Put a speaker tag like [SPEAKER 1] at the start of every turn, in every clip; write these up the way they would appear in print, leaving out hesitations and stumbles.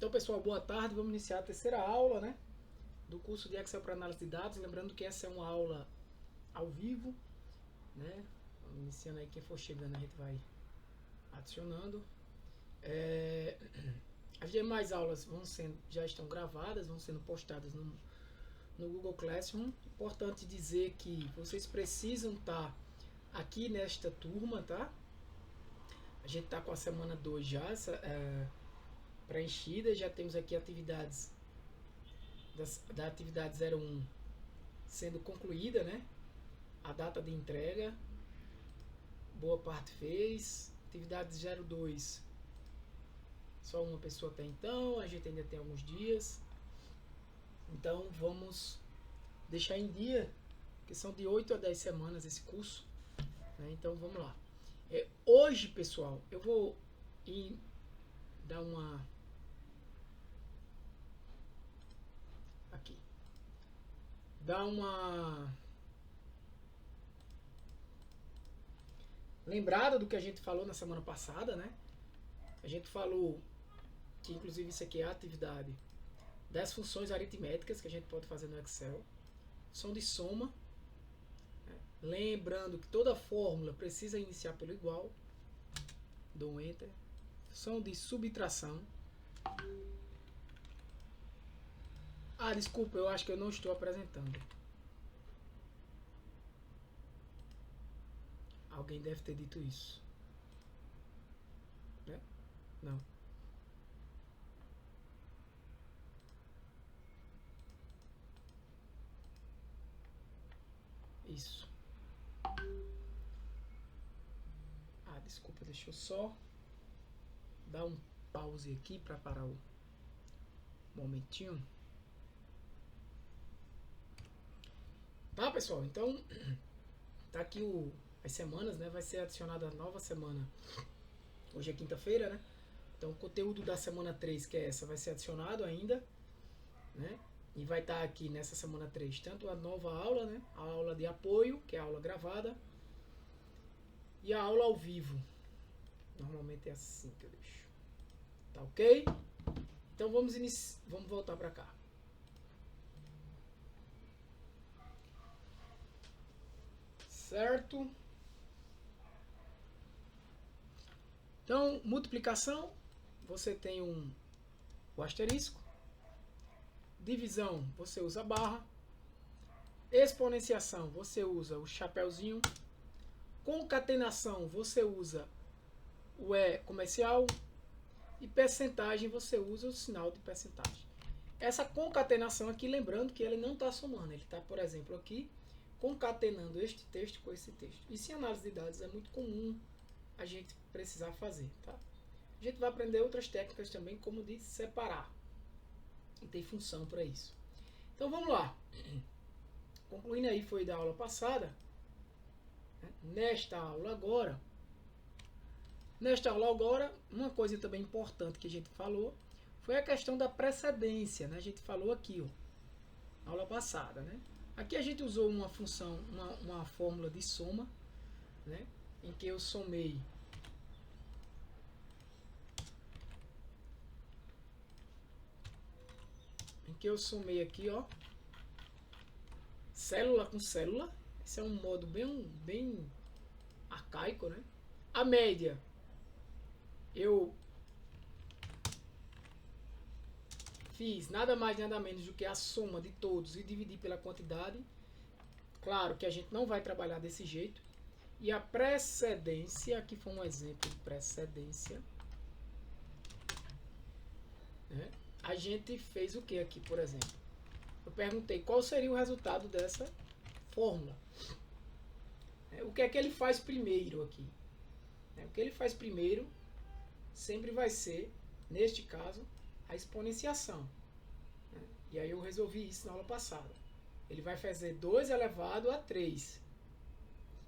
[SPEAKER 1] Então, pessoal, boa tarde. Vamos iniciar a terceira aula, né, do curso de Excel para análise de dados. Lembrando que essa é uma aula ao vivo, né? Vamos iniciando aí, quem for chegando a gente vai adicionando. As demais aulas já estão gravadas, vão sendo postadas no Google Classroom. Importante dizer que vocês precisam estar aqui nesta turma, tá? A gente está com a semana 2 já preenchida, já temos aqui atividades da atividade 01 sendo concluída, né? A data de entrega, boa parte fez. Atividade 02, só uma pessoa até então, a gente ainda tem alguns dias. Então vamos deixar em dia, que são de 8 a 10 semanas esse curso, né? Então vamos lá. Hoje, pessoal, eu vou dar uma... lembrada do que a gente falou na semana passada, né? A gente falou que, inclusive, isso aqui é a atividade das funções aritméticas que a gente pode fazer no Excel. Função de soma, né? Lembrando que toda fórmula precisa iniciar pelo igual. Dou um Enter. Função de subtração. Desculpa, eu acho que eu não estou apresentando. Alguém deve ter dito isso, né? Não. Isso. Desculpa, deixa eu só dar um pause aqui para parar o momentinho. Tá, pessoal? Então, tá aqui as semanas, né? Vai ser adicionada a nova semana. Hoje é quinta-feira, né? Então, o conteúdo da semana 3, que é essa, vai ser adicionado ainda, né? E vai estar aqui nessa semana 3, tanto a nova aula, né? A aula de apoio, que é a aula gravada, e a aula ao vivo. Normalmente é assim que eu deixo. Tá ok? Então, vamos voltar para cá. Certo? Então, multiplicação, você tem o asterisco. Divisão, você usa a barra. Exponenciação, você usa o chapéuzinho. Concatenação, você usa o E comercial. E percentagem, você usa o sinal de percentagem. Essa concatenação aqui, lembrando que ele não está somando. Ele está, por exemplo, aqui, concatenando este texto com esse texto. Isso em análise de dados é muito comum a gente precisar fazer, tá? A gente vai aprender outras técnicas também, como de separar. E tem função para isso. Então vamos lá. Concluindo aí, foi da aula passada. Nesta aula agora, uma coisa também importante que a gente falou foi a questão da precedência, né? A gente falou aqui, ó, na aula passada, né? Aqui a gente usou uma função, uma fórmula de soma, né? Em que eu somei aqui, ó, célula com célula. Esse é um modo bem arcaico, né? A média, eu fiz nada mais nada menos do que a soma de todos e dividir pela quantidade. Claro que a gente não vai trabalhar desse jeito. E a precedência, aqui foi um exemplo de precedência, né? A gente fez o que aqui, por exemplo? Eu perguntei qual seria o resultado dessa fórmula. O que é que ele faz primeiro aqui? O que ele faz primeiro sempre vai ser, neste caso, a exponenciação. E aí eu resolvi isso na aula passada. Ele vai fazer 2 elevado a 3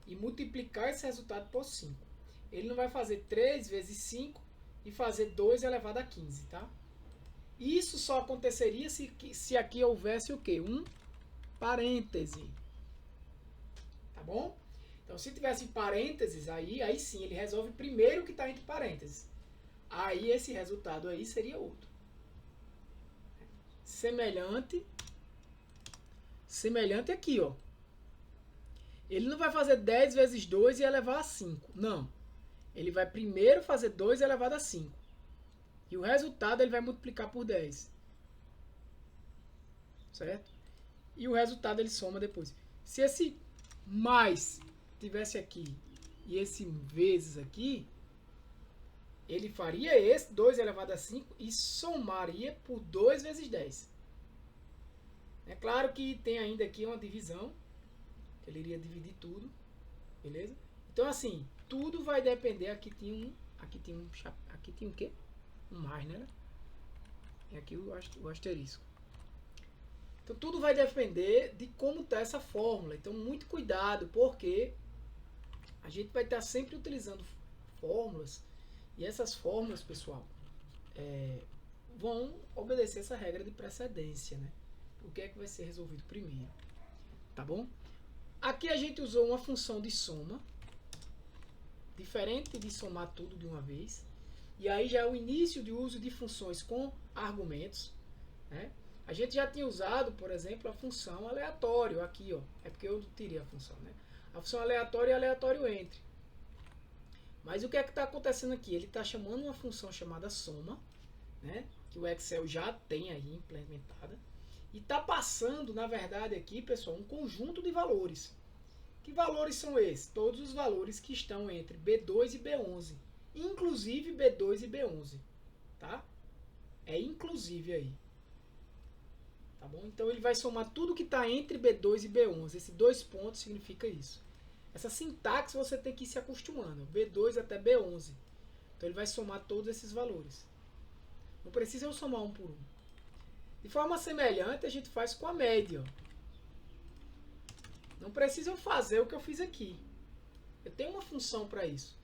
[SPEAKER 1] e multiplicar esse resultado por 5. Ele não vai fazer 3 vezes 5 e fazer 2 elevado a 15, tá? Isso só aconteceria se aqui houvesse o quê? Um parêntese. Tá bom? Então, se tivesse parênteses, aí sim, ele resolve primeiro o que está entre parênteses. Aí, esse resultado aí seria outro. semelhante aqui, ó. Ele não vai fazer 10 vezes 2 e elevar a 5. Não. Ele vai primeiro fazer 2 elevado a 5. E o resultado ele vai multiplicar por 10. Certo? E o resultado ele soma depois. Se esse mais tivesse aqui e esse vezes aqui, ele faria esse 2 elevado a 5 e somaria por 2 vezes 10. É claro que tem ainda aqui uma divisão. Ele iria dividir tudo. Beleza? Então assim, tudo vai depender. Aqui tem um quê? Um mais, né? E aqui o asterisco. Então tudo vai depender de como está essa fórmula. Então muito cuidado, porque a gente vai estar sempre utilizando fórmulas. E essas fórmulas, pessoal, vão obedecer essa regra de precedência, né? O que é que vai ser resolvido primeiro. Tá bom? Aqui a gente usou uma função de soma. Diferente de somar tudo de uma vez. E aí já é o início de uso de funções com argumentos, né? A gente já tinha usado, por exemplo, a função aleatório aqui, ó. É porque eu tirei a função, né? A função aleatório e aleatório entre. Mas o que é que está acontecendo aqui? Ele está chamando uma função chamada soma, né? Que o Excel já tem aí implementada. E está passando, na verdade, aqui, pessoal, um conjunto de valores. Que valores são esses? Todos os valores que estão entre B2 e B11. Inclusive B2 e B11. Tá? É inclusive aí. Tá bom? Então ele vai somar tudo que está entre B2 e B11. Esse 2 pontos significa isso. Essa sintaxe você tem que ir se acostumando. B2 até B11. Então ele vai somar todos esses valores. Não precisa eu somar um por um. De forma semelhante a gente faz com a média. Não precisa eu fazer o que eu fiz aqui. Eu tenho uma função para isso.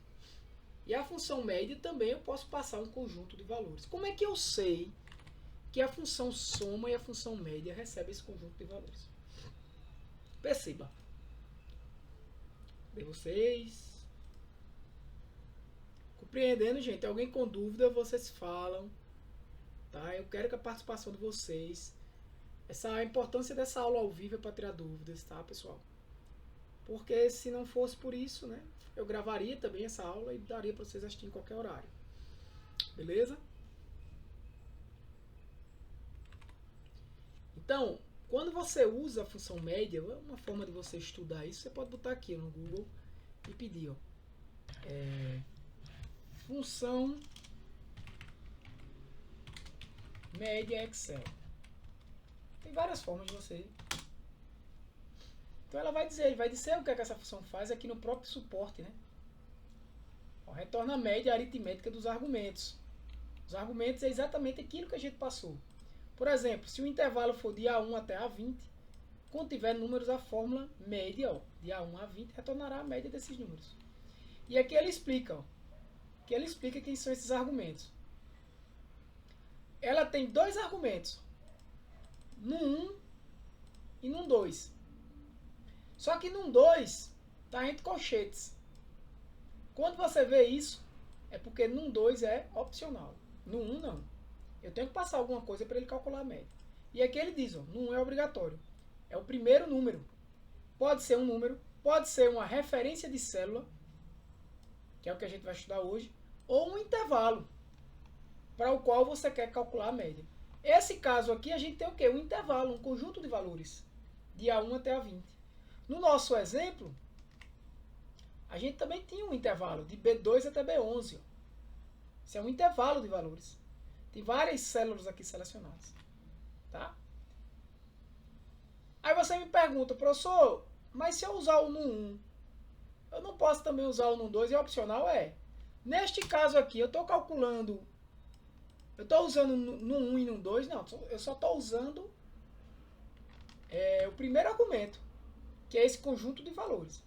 [SPEAKER 1] E a função média também eu posso passar um conjunto de valores. Como é que eu sei que a função soma e a função média recebem esse conjunto de valores? Perceba. De vocês. Compreendendo, gente? Alguém com dúvida, vocês falam. Tá? Eu quero que a participação de vocês. A importância dessa aula ao vivo é para tirar dúvidas, tá, pessoal? Porque se não fosse por isso, né? Eu gravaria também essa aula e daria para vocês assistir em qualquer horário. Beleza? Então, quando você usa a função média, uma forma de você estudar isso, você pode botar aqui no Google e pedir, ó, função média Excel. Tem várias formas de você. Então ela vai dizer o que é que essa função faz aqui no próprio suporte, né? Ó, retorna a média aritmética dos argumentos. Os argumentos é exatamente aquilo que a gente passou. Por exemplo, se o intervalo for de A1 até A20, quando tiver números, a fórmula média, ó, de A1 a 20, retornará a média desses números. E aqui ele explica, ó, quem são esses argumentos. Ela tem dois argumentos, no 1 e no 2. Só que no 2 está entre colchetes. Quando você vê isso, é porque no 2 é opcional. No 1 não. Eu tenho que passar alguma coisa para ele calcular a média. E aqui ele diz, ó, no 1 é obrigatório. É o primeiro número. Pode ser um número, pode ser uma referência de célula, que é o que a gente vai estudar hoje, ou um intervalo, para o qual você quer calcular a média. Esse caso aqui, a gente tem o quê? Um intervalo, um conjunto de valores, de A1 até A20. No nosso exemplo, a gente também tinha um intervalo, de B2 até B11. Ó. Isso é um intervalo de valores. Tem várias células aqui selecionadas. Tá? Aí você me pergunta, professor, mas se eu usar o no 1, eu não posso também usar o no 2? É opcional? É. Neste caso aqui, eu estou calculando, eu estou usando no 1 e no 2? Não, eu só estou usando o primeiro argumento, que é esse conjunto de valores.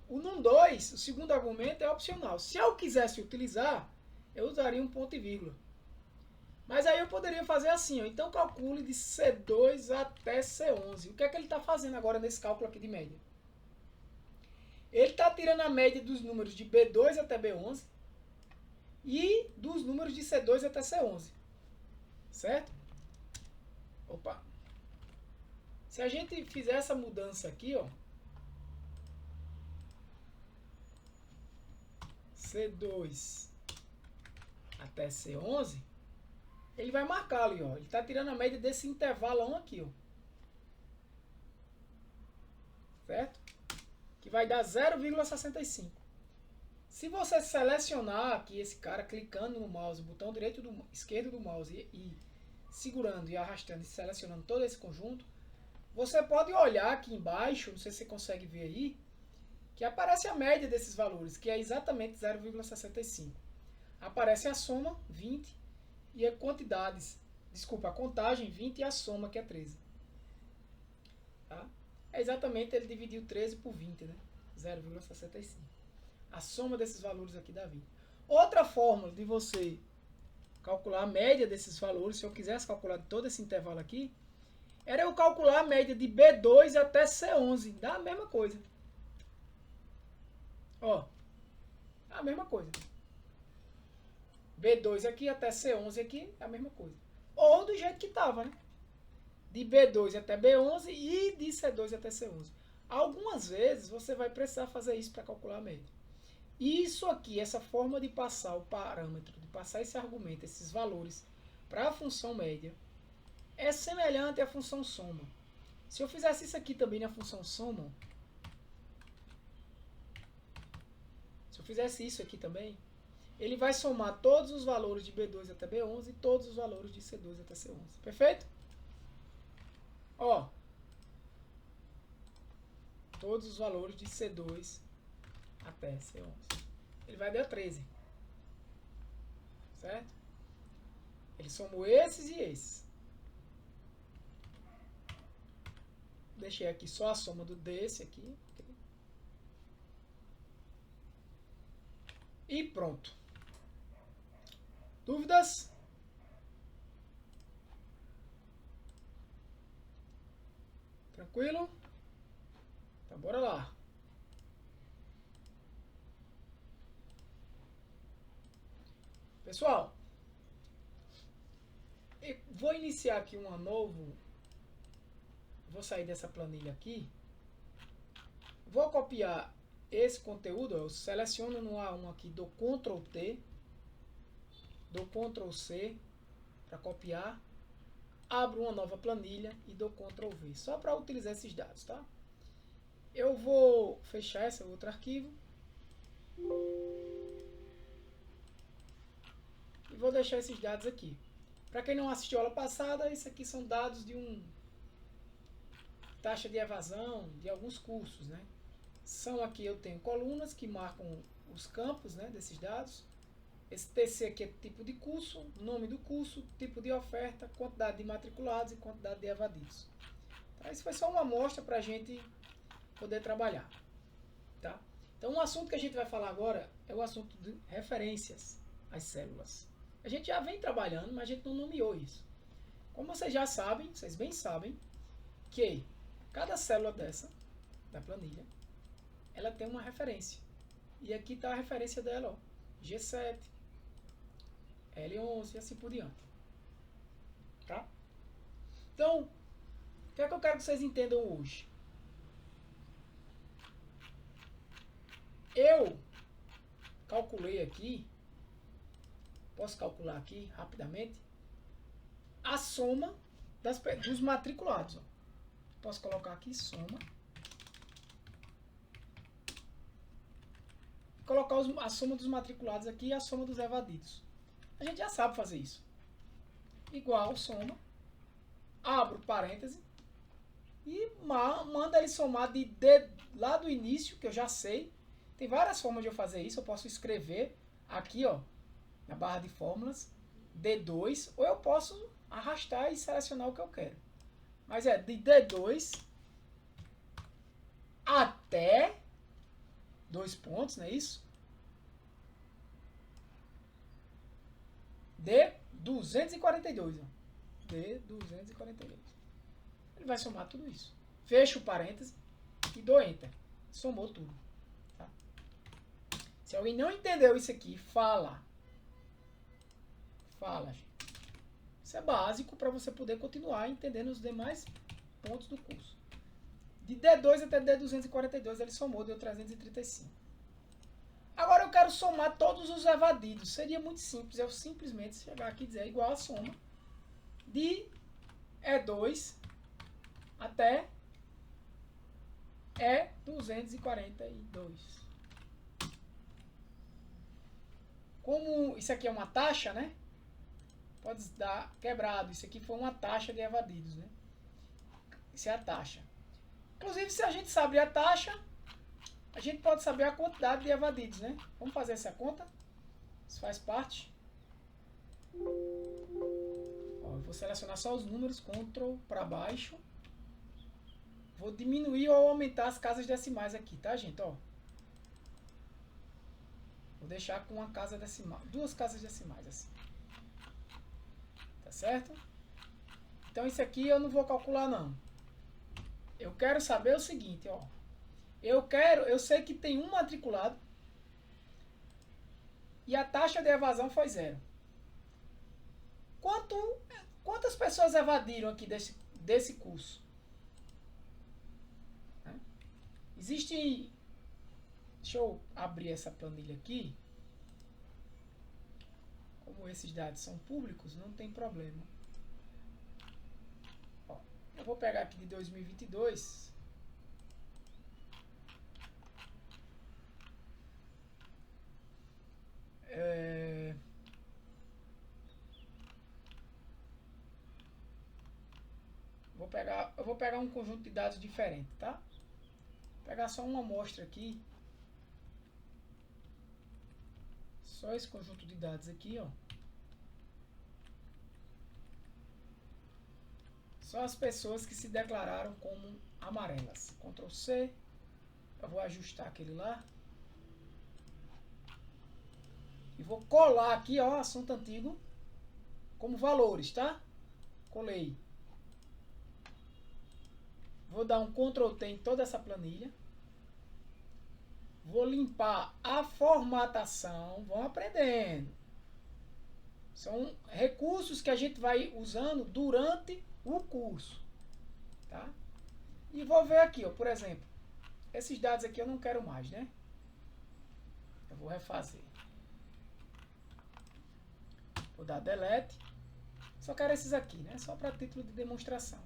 [SPEAKER 1] O num 2, o segundo argumento, é opcional. Se eu quisesse utilizar, eu usaria um ponto e vírgula. Mas aí eu poderia fazer assim, ó. Então calcule de C2 até C11. O que é que ele está fazendo agora nesse cálculo aqui de média? Ele está tirando a média dos números de B2 até B11 e dos números de C2 até C11. Certo? Opa! Se a gente fizer essa mudança aqui, ó, C2 até C11, ele vai marcar ali, ó. Ele está tirando a média desse intervalão aqui, ó. Certo? Que vai dar 0,65. Se você selecionar aqui esse cara, clicando no mouse, botão direito do esquerdo do mouse e segurando e arrastando e selecionando todo esse conjunto, você pode olhar aqui embaixo, não sei se você consegue ver aí, que aparece a média desses valores, que é exatamente 0,65. Aparece a soma, 20, e a quantidades, desculpa, a contagem, 20, e a soma, que é 13. Tá? É exatamente, ele dividiu 13 por 20, né? 0,65. A soma desses valores aqui dá 20. Outra fórmula de você calcular a média desses valores, se eu quisesse calcular todo esse intervalo aqui, era eu calcular a média de B2 até C11. Dá a mesma coisa. Ó, a mesma coisa. B2 aqui até C11 aqui é a mesma coisa. Ou do jeito que estava, né? De B2 até B11 e de C2 até C11. Algumas vezes você vai precisar fazer isso para calcular a média. Isso aqui, essa forma de passar o parâmetro, de passar esse argumento, esses valores para a função média, é semelhante à função soma. Se eu fizesse isso aqui também na função soma, se eu fizesse isso aqui também, ele vai somar todos os valores de B2 até B11 e todos os valores de C2 até C11. Perfeito? Ó, todos os valores de C2 até C11. Ele vai dar 13. Certo? Ele somou esses e esses. Deixei aqui só a soma do desse aqui. E pronto. Dúvidas? Tranquilo? Então bora lá. Pessoal, eu vou iniciar aqui uma novo. Vou sair dessa planilha aqui. Vou copiar esse conteúdo. Eu seleciono no A1 aqui, dou Ctrl T, dou Ctrl C para copiar. Abro uma nova planilha e dou Ctrl V, só para utilizar esses dados, tá? Eu vou fechar esse outro arquivo e vou deixar esses dados aqui. Para quem não assistiu a aula passada, isso aqui são dados de taxa de evasão de alguns cursos, né? São aqui, eu tenho colunas que marcam os campos, né, desses dados. Esse TC aqui é tipo de curso, nome do curso, tipo de oferta, quantidade de matriculados e quantidade de evadidos. Tá? Isso foi só uma amostra para a gente poder trabalhar. Tá? Então, um assunto que a gente vai falar agora é o assunto de referências às células. A gente já vem trabalhando, mas a gente não nomeou isso. Como vocês já sabem, vocês bem sabem, que cada célula dessa, da planilha, ela tem uma referência. E aqui está a referência dela, ó, G7, L11 e assim por diante. Tá? Então, o que é que eu quero que vocês entendam hoje? Eu calculei aqui, posso calcular aqui rapidamente, a soma dos matriculados. Ó. Posso colocar aqui soma. Colocar a soma dos matriculados aqui e a soma dos evadidos. A gente já sabe fazer isso. Igual soma, abro parêntese e manda ele somar lá do início, que eu já sei. Tem várias formas de eu fazer isso. Eu posso escrever aqui, ó, na barra de fórmulas, D2, ou eu posso arrastar e selecionar o que eu quero. Mas é de D2 até 2 pontos, não é isso? D242. Ó. D242. Ele vai somar tudo isso. Fecho o parêntese e dou Enter. Somou tudo. Tá? Se alguém não entendeu isso aqui, fala. Fala, gente. Isso é básico para você poder continuar entendendo os demais pontos do curso. De D2 até D242 ele somou, deu 335. Agora eu quero somar todos os evadidos. Seria muito simples, eu simplesmente chegar aqui e dizer igual a soma de E2 até E242. Como isso aqui é uma taxa, né? Pode dar quebrado. Isso aqui foi uma taxa de evadidos, né? Isso é a taxa. Inclusive, se a gente sabe a taxa, a gente pode saber a quantidade de evadidos, né? Vamos fazer essa conta. Isso faz parte. Ó, eu vou selecionar só os números, Ctrl para baixo. Vou diminuir ou aumentar as casas decimais aqui, tá, gente? Ó. Vou deixar com uma casa decimal, duas casas decimais assim. Tá certo? Então isso aqui eu não vou calcular não. Eu quero saber o seguinte, ó. Eu sei que tem um matriculado e a taxa de evasão foi 0. Quantas pessoas evadiram aqui desse curso? Existe... Deixa eu abrir essa planilha aqui. Como esses dados são públicos, não tem problema. Ó, eu vou pegar aqui de 2022. Eu vou pegar um conjunto de dados diferente, tá? Vou pegar só uma amostra aqui. Só esse conjunto de dados aqui, ó. Só as pessoas que se declararam como amarelas. Ctrl C. Eu vou ajustar aquele lá. E vou colar aqui, ó, assunto antigo, como valores, tá? Colei. Vou dar um Ctrl T em toda essa planilha. Vou limpar a formatação. Vão aprendendo. São recursos que a gente vai usando durante o curso. Tá? E vou ver aqui, ó, por exemplo. Esses dados aqui eu não quero mais, né? Eu vou refazer. Vou dar delete. Só quero esses aqui, né? Só para título de demonstração.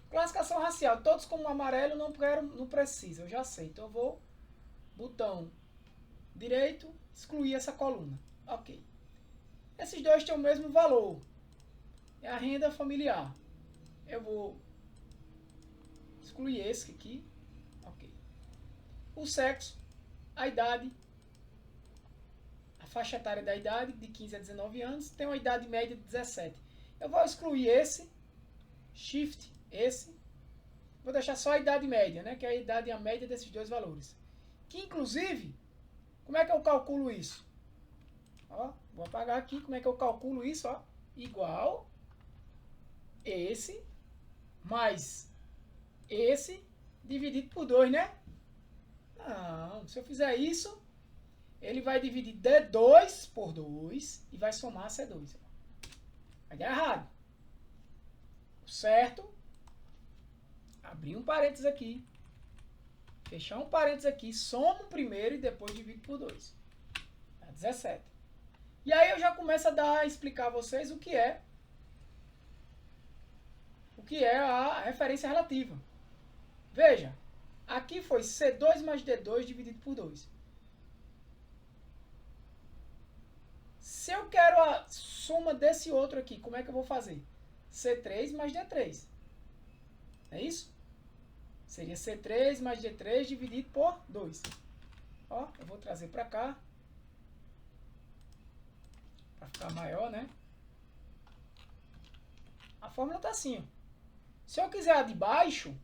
[SPEAKER 1] Classificação racial. Todos como amarelo não precisa. Eu já sei. Então eu vou botão direito, excluir essa coluna. Ok. Esses dois têm o mesmo valor. É a renda familiar. Eu vou excluir esse aqui. Ok. O sexo, a idade, a faixa etária da idade, de 15 a 19 anos, tem uma idade média de 17. Eu vou excluir esse, shift, esse. Vou deixar só a idade média, né? Que é a idade e a média desses dois valores. Que inclusive, como é que eu calculo isso? Ó, vou apagar aqui, como é que eu calculo isso? Ó, igual esse mais esse dividido por 2, né? Não, se eu fizer isso, ele vai dividir D2 por 2 e vai somar C2. Vai dar errado. Certo? Abrir um parênteses aqui. Fechar um parênteses aqui. Soma o primeiro e depois divido por 2. Dá 17. E aí eu já começo a explicar a vocês o que é a referência relativa. Veja. Aqui foi C2 mais D2 dividido por 2. Se eu quero a soma desse outro aqui, como é que eu vou fazer? C3 mais D3. É isso? Seria C3 mais D3 dividido por 2. Ó, eu vou trazer para cá. Para ficar maior, né? A fórmula está assim, ó. Se eu quiser a de baixo,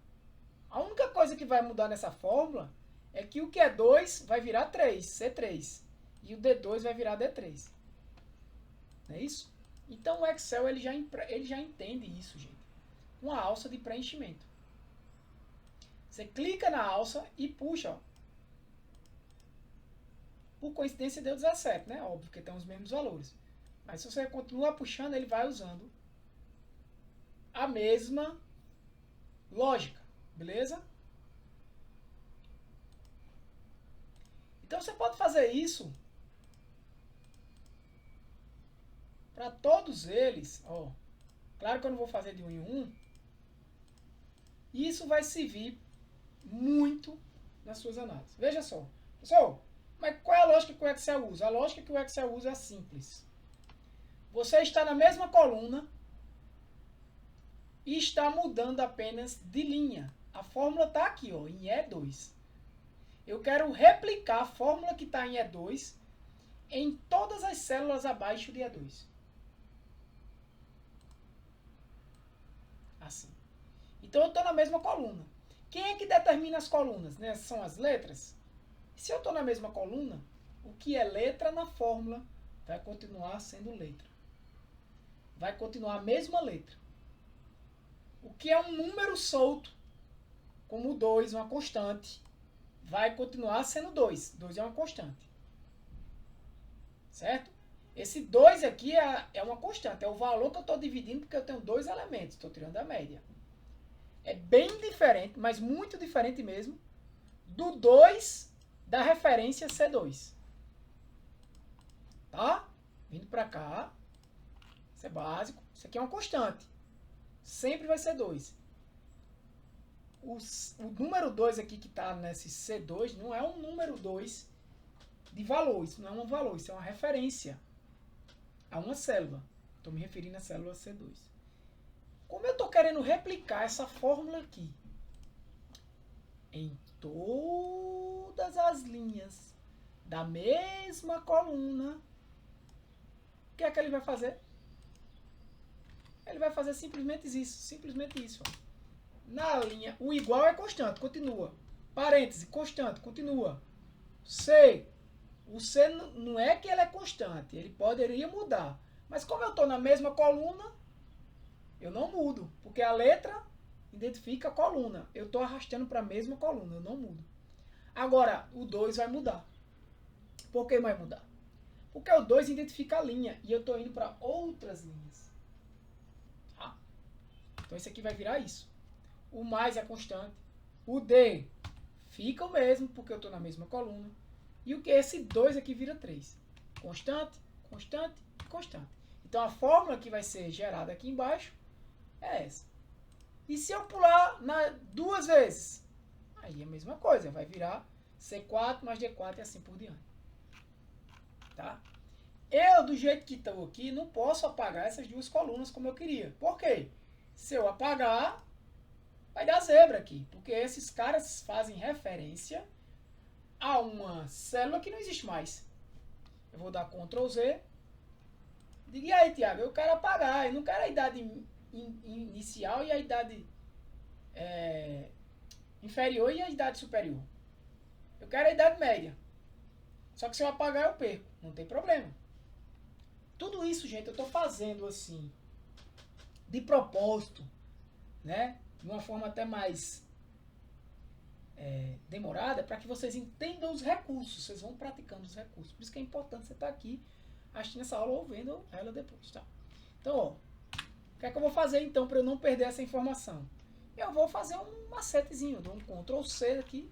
[SPEAKER 1] a única coisa que vai mudar nessa fórmula é que o que é 2 vai virar 3, C3. E o D2 vai virar D3. Não é isso? Então o Excel ele já entende isso, gente. Uma alça de preenchimento. Você clica na alça e puxa, ó. Por coincidência deu 17, né? Óbvio que tem os mesmos valores. Mas se você continua puxando, ele vai usando a mesma lógica, beleza? Então você pode fazer isso para todos eles, ó. Claro que eu não vou fazer de um em um. E isso vai servir muito nas suas análises. Veja só. Pessoal, mas qual é a lógica que o Excel usa? A lógica que o Excel usa é simples. Você está na mesma coluna e está mudando apenas de linha. A fórmula está aqui, ó, em E2. Eu quero replicar a fórmula que está em E2 em todas as células abaixo de E2. Assim. Então eu estou na mesma coluna. Quem é que determina as colunas? Né? São as letras. Se eu estou na mesma coluna, o que é letra na fórmula vai continuar sendo letra. Vai continuar a mesma letra. O que é um número solto, como 2, uma constante, vai continuar sendo 2. 2 é uma constante. Certo? Esse 2 aqui é uma constante. É o valor que eu estou dividindo porque eu tenho 2 elementos. Estou tirando a média. É bem diferente, mas muito diferente mesmo, do 2 da referência C2. Tá? Vindo para cá. Isso é básico. Isso aqui é uma constante. Sempre vai ser 2. O número 2 aqui que está nesse C2 não é um número 2 de valor. Isso não é um valor, isso é uma referência a uma célula. Estou me referindo à célula C2. Como eu estou querendo replicar essa fórmula aqui em todas as linhas da mesma coluna, o que é que ele vai fazer? Ele vai fazer simplesmente isso. Ó. Na linha, o igual é constante, continua. Parêntese, constante, continua. C. O C não é que ele é constante, ele poderia mudar. Mas como eu estou na mesma coluna, eu não mudo, porque a letra identifica a coluna. Eu estou arrastando para a mesma coluna, eu não mudo. Agora, o 2 vai mudar. Por que vai mudar? Porque o 2 identifica a linha e eu estou indo para outras linhas. Tá? Então, isso aqui vai virar isso. O mais é constante. O D fica o mesmo, porque eu estou na mesma coluna. E o que? Esse 2 aqui vira 3. Constante, constante e constante. Então, a fórmula que vai ser gerada aqui embaixo é essa. E se eu pular duas vezes? Aí é a mesma coisa. Vai virar C4 mais D4 e assim por diante. Tá? Eu, do jeito que estou aqui, não posso apagar essas duas colunas como eu queria. Por quê? Se eu apagar, vai dar zebra aqui. Porque esses caras fazem referência a uma célula que não existe mais. Eu vou dar Ctrl Z. Diga, e aí, Tiago, eu quero apagar. Eu não quero a idade inicial e a idade inferior e a idade superior. Eu quero a idade média. Só que se eu apagar, eu perco. Não tem problema. Tudo isso, gente, eu estou fazendo assim, de propósito, né? De uma forma até mais demorada, para que vocês entendam os recursos. Vocês vão praticando os recursos. Por isso que é importante você estar aqui assistindo essa aula ou vendo ela depois, tá? Então, ó, o que é que eu vou fazer então para eu não perder essa informação? Eu vou fazer um macetezinho, eu dou um Ctrl C aqui.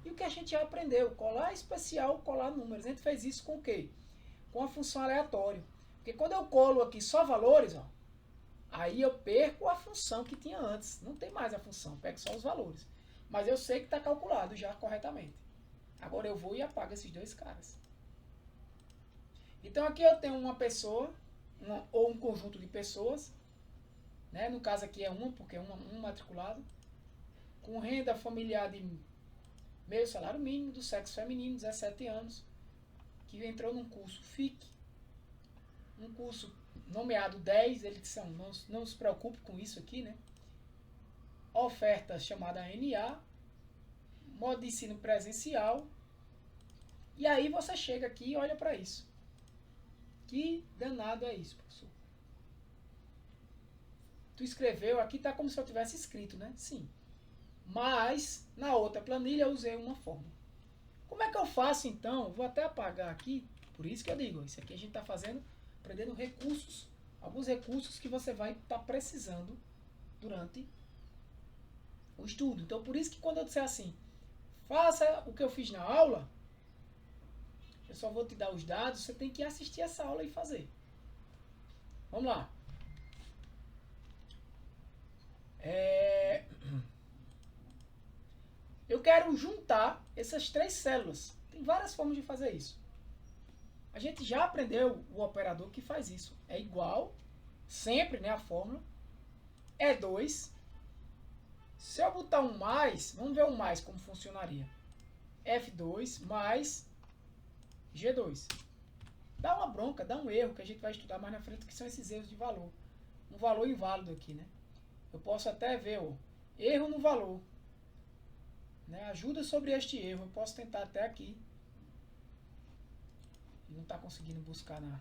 [SPEAKER 1] E o que a gente já aprendeu? Colar especial, colar números. A gente fez isso com o quê? Com a função aleatório. Porque quando eu colo aqui só valores, ó, aí eu perco a função que tinha antes. Não tem mais a função, pego só os valores. Mas eu sei que está calculado já corretamente. Agora eu vou e apago esses dois caras. Então aqui eu tenho uma pessoa, ou um conjunto de pessoas, né? No caso aqui é uma, porque é um matriculado, com renda familiar de meio salário mínimo, do sexo feminino, 17 anos, que entrou num curso FIC, um curso nomeado 10, eles são, não se preocupe com isso aqui, né? Oferta chamada NA, modo de ensino presencial, e aí você chega aqui e olha para isso. Que danado é isso, professor? Tu escreveu, aqui tá como se eu tivesse escrito, né? Sim. Mas, na outra planilha, eu usei uma fórmula. Como é que eu faço, então? Vou até apagar aqui. Por isso que eu digo, isso aqui a gente está fazendo aprendendo recursos, alguns recursos que você vai estar precisando durante o estudo. Então, por isso que quando eu disser assim, faça o que eu fiz na aula, eu só vou te dar os dados, você tem que assistir essa aula e fazer. Vamos lá. Eu quero juntar essas três células. Tem várias formas de fazer isso. A gente já aprendeu o operador que faz isso. É igual, sempre, né, a fórmula. É 2. Se eu botar um mais, vamos ver o mais como funcionaria. F2 mais G2. Dá uma bronca, dá um erro que a gente vai estudar mais na frente, que são esses erros de valor. Um valor inválido aqui, né? Eu posso até ver, ó, erro no valor. Né? Ajuda sobre este erro. Eu posso tentar até aqui. Não está conseguindo buscar na...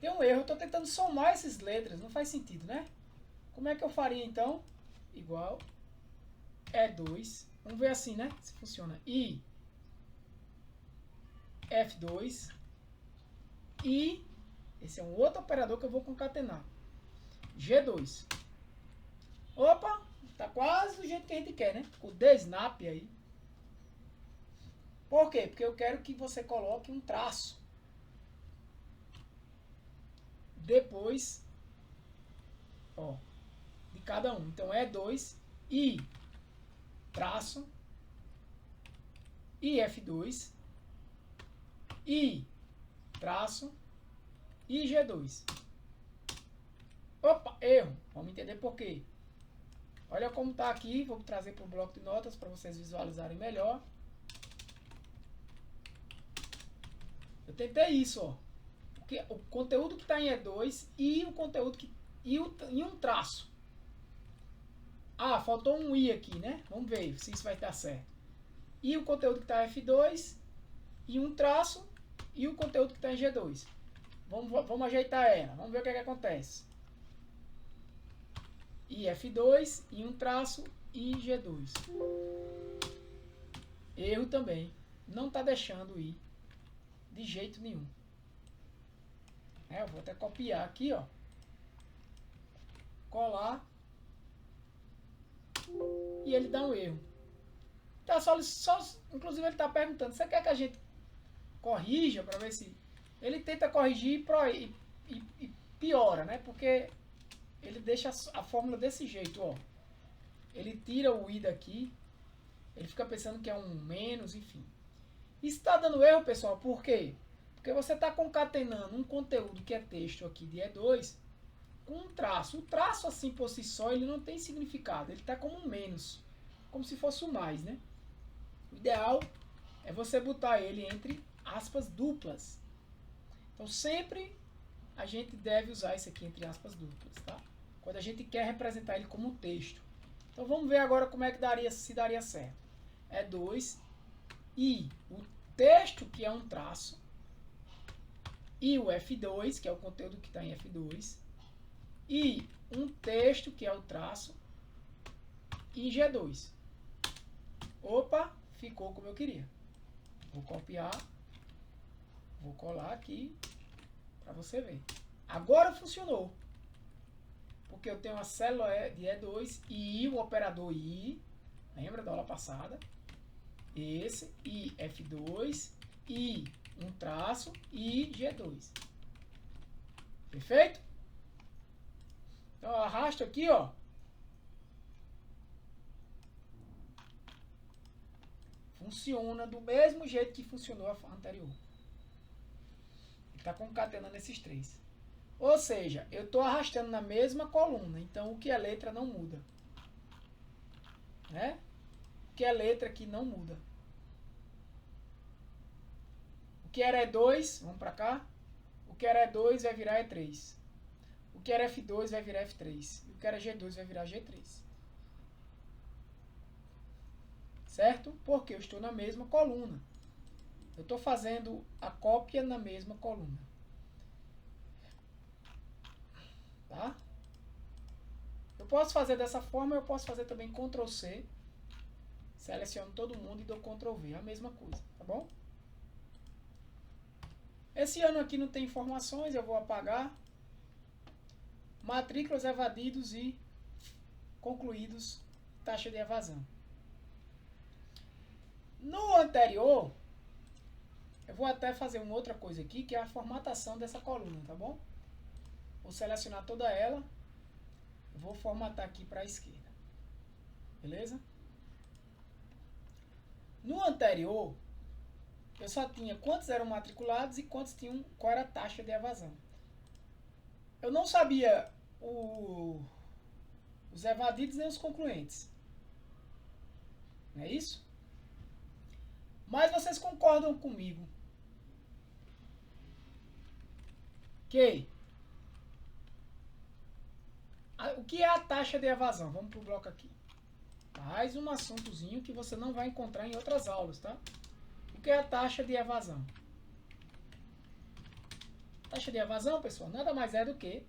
[SPEAKER 1] Tem um erro, eu estou tentando somar essas letras, não faz sentido, né? Como é que eu faria então? Igual E2, vamos ver assim, né? Se funciona. I F2 e esse é um outro operador que eu vou concatenar. G2. Opa, tá quase do jeito que a gente quer, né? O desnap aí. Por quê? Porque eu quero que você coloque um traço depois, ó, de cada um. Então é 2 I traço IF2 I traço IG2. Opa, erro. Vamos entender por quê. Olha como está aqui. Vou trazer para o bloco de notas para vocês visualizarem melhor. Eu tentei isso, ó. Porque o conteúdo que está em E2 e o conteúdo que e um traço. Ah, faltou um I aqui, né? Vamos ver se isso vai estar certo. E o conteúdo que está em F2 e um traço e o conteúdo que está em G2. Vamos ajeitar ela. Vamos ver o que acontece. I F2 e um traço e G2. Erro também. Não está deixando ir de jeito nenhum. Eu vou até copiar aqui, ó. Colar. E ele dá um erro. Então, inclusive ele está perguntando, você quer que a gente corrija para ver se... Ele tenta corrigir e piora, né? Porque ele deixa a fórmula desse jeito, ó. Ele tira o I daqui. Ele fica pensando que é um menos, enfim. Isso está dando erro, pessoal, por quê? Porque você está concatenando um conteúdo que é texto aqui de E2 com um traço. O traço, assim, por si só, ele não tem significado. Ele está como um menos. Como se fosse um mais, né? O ideal é você botar ele entre aspas duplas. Então, sempre a gente deve usar isso aqui entre aspas duplas, tá? Quando a gente quer representar ele como um texto. Então, vamos ver agora como é que daria, se daria certo. É 2 e o texto, que é um traço, e o F2, que é o conteúdo que está em F2, e um texto, que é o traço, e G2. Opa, ficou como eu queria. Vou copiar, vou colar aqui para você ver. Agora funcionou. Porque eu tenho uma célula de E2 e o operador I, lembra da aula passada? Esse, I, F2, I, um traço, I, G2. Perfeito? Então eu arrasto aqui, ó. Funciona do mesmo jeito que funcionou a anterior. Está concatenando esses três. Ou seja, eu estou arrastando na mesma coluna. Então, o que é letra não muda. Né? O que é letra aqui não muda. O que era E2, vamos para cá. O que era E2 vai virar E3. O que era F2 vai virar F3. E o que era G2 vai virar G3. Certo? Porque eu estou na mesma coluna. Eu estou fazendo a cópia na mesma coluna. Tá? Eu posso fazer dessa forma, eu posso fazer também Ctrl C. Seleciono todo mundo e dou Ctrl V. A mesma coisa, tá bom? Esse ano aqui não tem informações, eu vou apagar. Matrículas evadidos e concluídos, taxa de evasão. No anterior, eu vou até fazer uma outra coisa aqui, que é a formatação dessa coluna, tá bom? Vou selecionar toda ela. Vou formatar aqui para a esquerda. Beleza? No anterior, eu só tinha quantos eram matriculados e quantos tinham, qual era a taxa de evasão. Eu não sabia os evadidos nem os concluintes. Não é isso? Mas vocês concordam comigo que o que é a taxa de evasão? Vamos para o bloco aqui. Mais um assuntozinho que você não vai encontrar em outras aulas, tá? O que é a taxa de evasão? Taxa de evasão, pessoal, nada mais é do que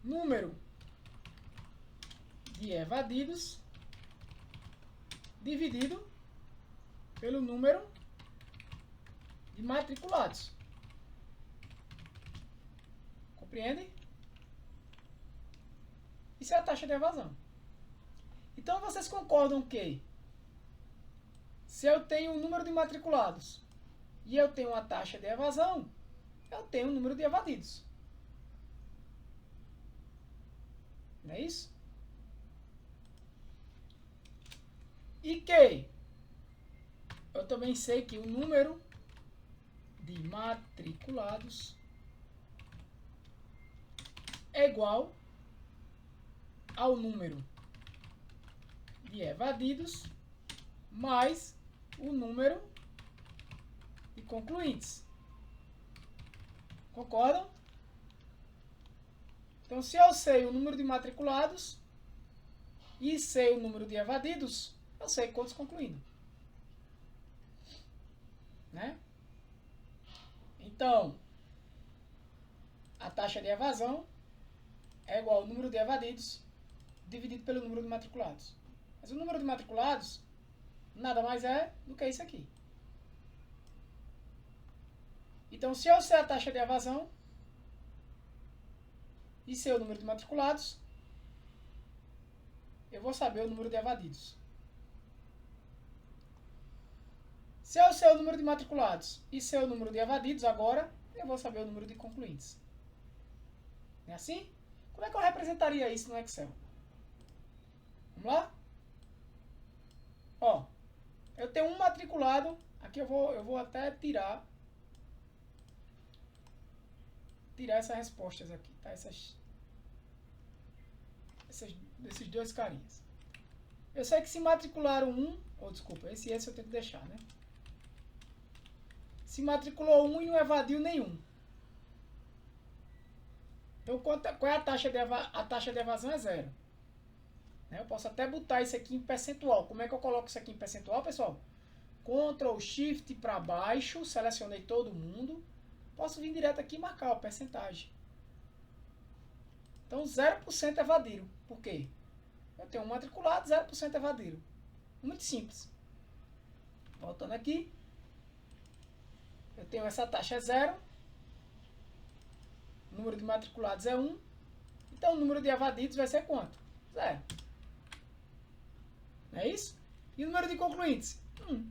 [SPEAKER 1] número de evadidos dividido pelo número de matriculados. Compreende? Isso é a taxa de evasão. Então vocês concordam que se eu tenho um número de matriculados e eu tenho uma taxa de evasão, eu tenho um número de evadidos. Não é isso? E que eu também sei que o número de matriculados é igual ao número de evadidos mais o número de concluintes. Concordam? Então, se eu sei o número de matriculados e sei o número de evadidos, eu sei quantos concluindo. Né? Então, a taxa de evasão é igual ao número de evadidos dividido pelo número de matriculados. Mas o número de matriculados nada mais é do que isso aqui. Então, se eu sei a taxa de evasão e sei o número de matriculados, eu vou saber o número de evadidos. Se eu sei o número de matriculados e sei o número de evadidos, agora eu vou saber o número de concluintes. Não é assim? Como é que eu representaria isso no Excel? Vamos lá? Ó, eu tenho um matriculado. Aqui eu vou até tirar essas respostas aqui, tá? Esses dois carinhas. Eu sei que se matricularam desculpa, esse eu tenho que deixar, né? Se matriculou um e não evadiu nenhum. Então, qual é a taxa de evasão? A taxa de evasão é 0. Eu posso até botar isso aqui em percentual. Como é que eu coloco isso aqui em percentual, pessoal? Ctrl Shift para baixo, selecionei todo mundo. Posso vir direto aqui e marcar a percentagem. Então, 0% evadiram. Por quê? Eu tenho um matriculado, 0% evadiram. Muito simples. Voltando aqui. Eu tenho essa taxa é 0. O número de matriculados é 1. Então, o número de evadidos vai ser quanto? 0. Não é isso? E o número de concluintes? 1.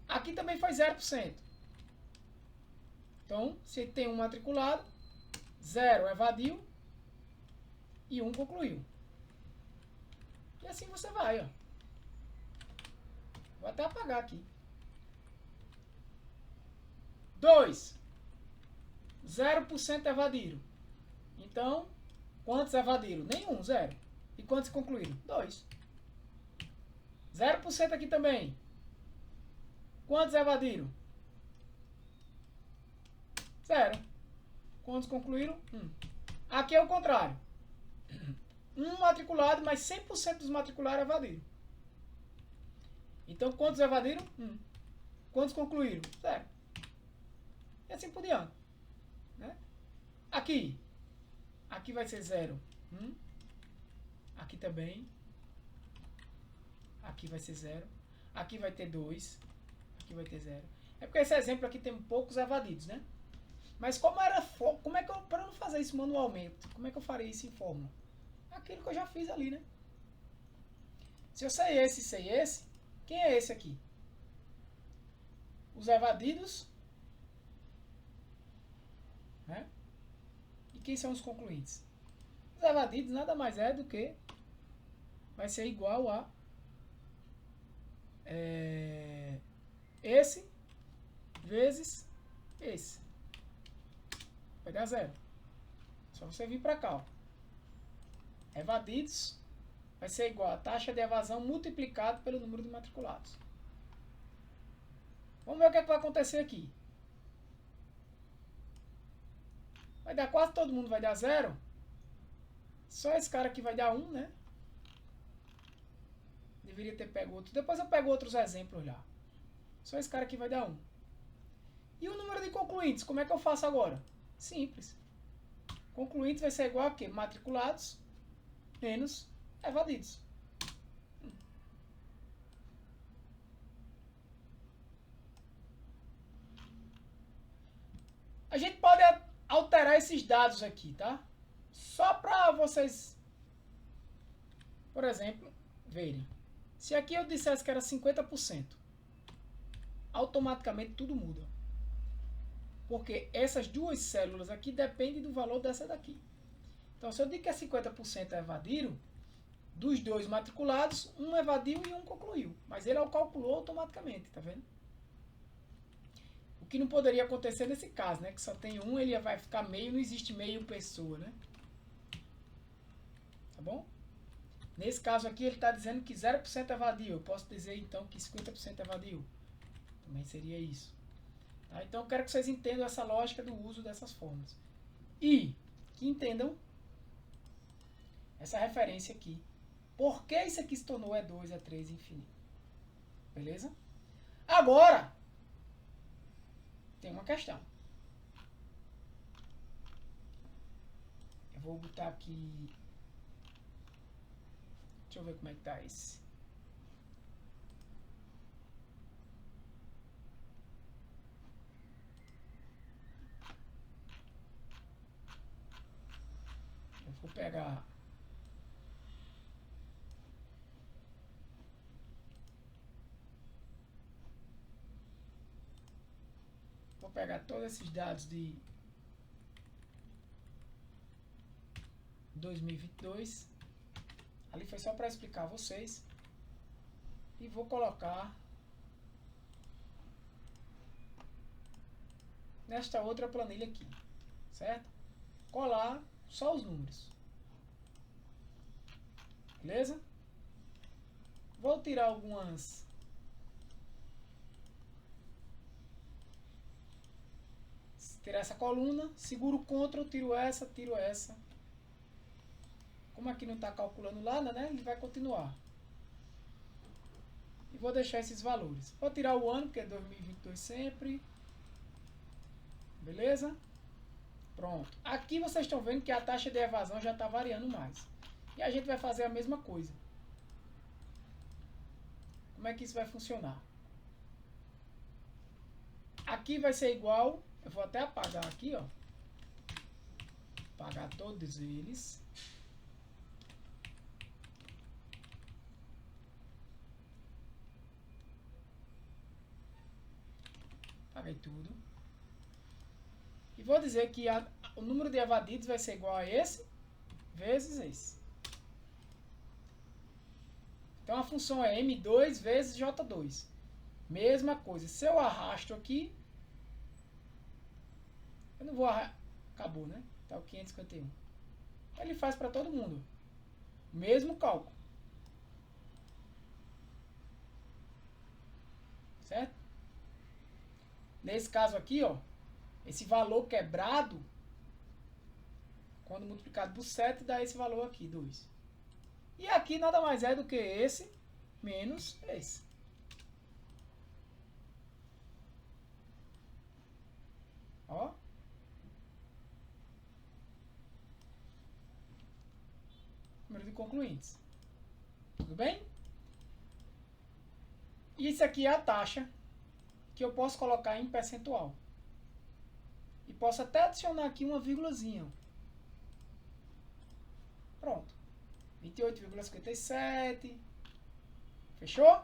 [SPEAKER 1] Aqui também foi 0%. Então, se tem um matriculado, 0 evadiu e 1 concluiu. E assim você vai, ó. Vou até apagar aqui. 2. 0% evadiram. Então, quantos evadiram? Nenhum, 0. E quantos concluíram? 2. 0% aqui também. Quantos evadiram? 0. Quantos concluíram? 1. Aqui é o contrário. Um matriculado, mas 100% dos matriculados evadiram. Então, quantos evadiram? 1. Quantos concluíram? 0. E assim por diante. Né? Aqui, Aqui vai ser 0, 1. Aqui também. Aqui vai ser 0. Aqui vai ter 2. Aqui vai ter 0. É porque esse exemplo aqui tem poucos evadidos, né? Mas como era como é que eu, para não fazer isso manualmente, como é que eu faria isso em fórmula? Aquilo que eu já fiz ali, né? Se eu sei esse e sei esse, quem é esse aqui? Os evadidos, né? E quem são os concluintes? Os evadidos nada mais é do que vai ser igual a esse vezes esse. Vai dar 0. Só você vir para cá. Ó. Evadidos vai ser igual a taxa de evasão multiplicado pelo número de matriculados. Vamos ver o que, é que vai acontecer aqui. Vai dar quase todo mundo vai dar 0. Só esse cara aqui vai dar 1, né? Deveria ter pego outro. Depois eu pego outros exemplos lá. Só esse cara aqui vai dar 1. E o número de concluintes, como é que eu faço agora? Simples. Concluintes vai ser igual a quê? Matriculados menos evadidos. A gente pode alterar esses dados aqui, tá? Só para vocês, por exemplo, verem. Se aqui eu dissesse que era 50%, automaticamente tudo muda. Porque essas duas células aqui dependem do valor dessa daqui. Então, se eu digo que é 50% evadiram, dos dois matriculados, um evadiu e um concluiu. Mas ele calculou automaticamente, tá vendo? O que não poderia acontecer nesse caso, né? Que só tem um, ele vai ficar meio, não existe meio pessoa, né? Tá bom? Nesse caso aqui, ele está dizendo que 0% evadiu. Eu posso dizer, então, que 50% evadiu. Também seria isso. Tá? Então, eu quero que vocês entendam essa lógica do uso dessas fórmulas. E que entendam essa referência aqui. Por que isso aqui se tornou E2, E3 infinito? Beleza? Agora, tem uma questão. Eu vou botar aqui... Deixa eu ver como é que tá esse. Eu vou pegar... Vou pegar todos esses dados de 2022. Ali foi só para explicar a vocês. E vou colocar nesta outra planilha aqui. Certo? Colar só os números. Beleza? Vou tirar algumas... Tirar essa coluna, seguro o Ctrl, tiro essa, tiro essa. Como aqui não está calculando nada, né? Ele vai continuar. E vou deixar esses valores. Vou tirar o ano, que é 2022 sempre. Beleza? Pronto. Aqui vocês estão vendo que a taxa de evasão já está variando mais. E a gente vai fazer a mesma coisa. Como é que isso vai funcionar? Aqui vai ser igual... Eu vou até apagar aqui, ó. Apagar todos eles. Apaguei tudo. E vou dizer que o número de evadidos vai ser igual a esse, vezes esse. Então a função é M2 vezes J2. Mesma coisa. Se eu arrasto aqui... Eu não vou arrastar... Acabou, né? Tá o 551. Ele faz para todo mundo. Mesmo cálculo. Certo? Nesse caso aqui, ó. Esse valor quebrado, quando multiplicado por 7, dá esse valor aqui, 2. E aqui nada mais é do que esse menos esse. Ó. número de concluintes. Tudo bem? Isso aqui é a taxa que eu posso colocar em percentual. E posso até adicionar aqui uma vírgulazinha. Pronto. 28,57. Fechou? O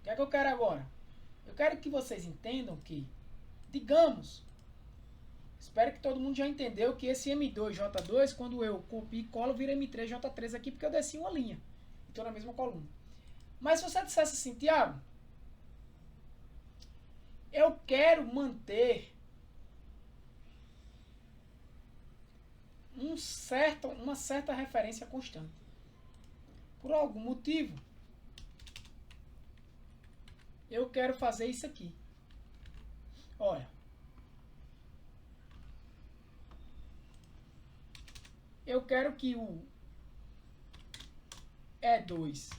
[SPEAKER 1] que é que eu quero agora? Eu quero que vocês entendam que, digamos, espero que todo mundo já entendeu que esse M2J2, quando eu copio e colo, vira M3J3 aqui, porque eu desci uma linha. Estou na mesma coluna. Mas se você dissesse assim, Tiago, eu quero manter uma certa referência constante. Por algum motivo, eu quero fazer isso aqui. Olha. Eu quero que o E2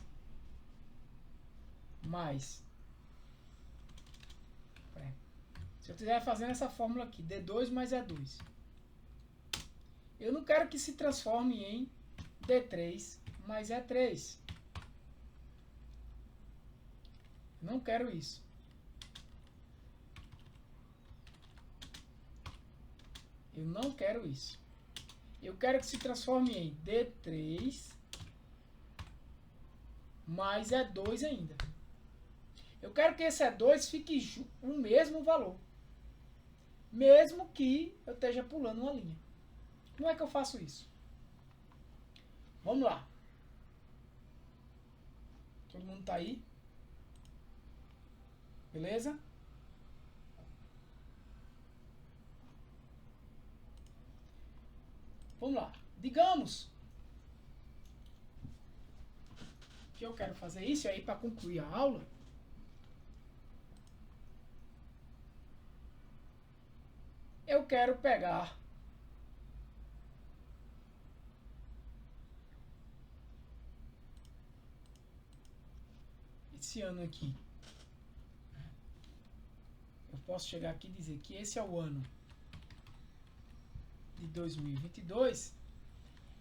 [SPEAKER 1] mais... Se eu estiver fazendo essa fórmula aqui, D2 mais E2. Eu não quero que se transforme em D3 mais E3. Não quero isso. Eu não quero isso. Eu quero que se transforme em D3 mais E2 ainda. Eu quero que esse E2 fique o mesmo valor. Mesmo que eu esteja pulando uma linha. Como é que eu faço isso? Vamos lá. Todo mundo está aí? Beleza? Vamos lá. Digamos que eu quero fazer isso aí para concluir a aula. Eu quero pegar esse ano aqui. Eu posso chegar aqui e dizer que esse é o ano de 2022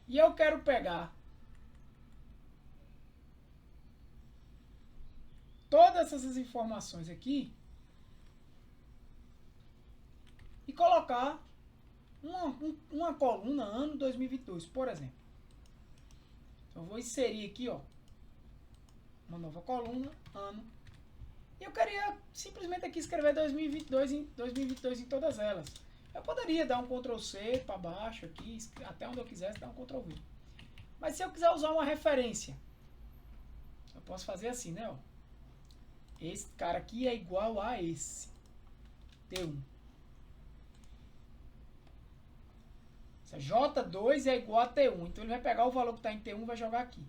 [SPEAKER 1] e eu quero pegar todas essas informações aqui e colocar uma coluna ano 2022, por exemplo. Então, eu vou inserir aqui, ó, uma nova coluna, ano. E eu queria simplesmente aqui escrever 2022 em todas elas. Eu poderia dar um Ctrl C para baixo aqui, até onde eu quisesse dar um Ctrl V. Mas se eu quiser usar uma referência, eu posso fazer assim, né? Ó. Esse cara aqui é igual a esse. T1. J2 é igual a T1. Então ele vai pegar o valor que está em T1 e vai jogar aqui.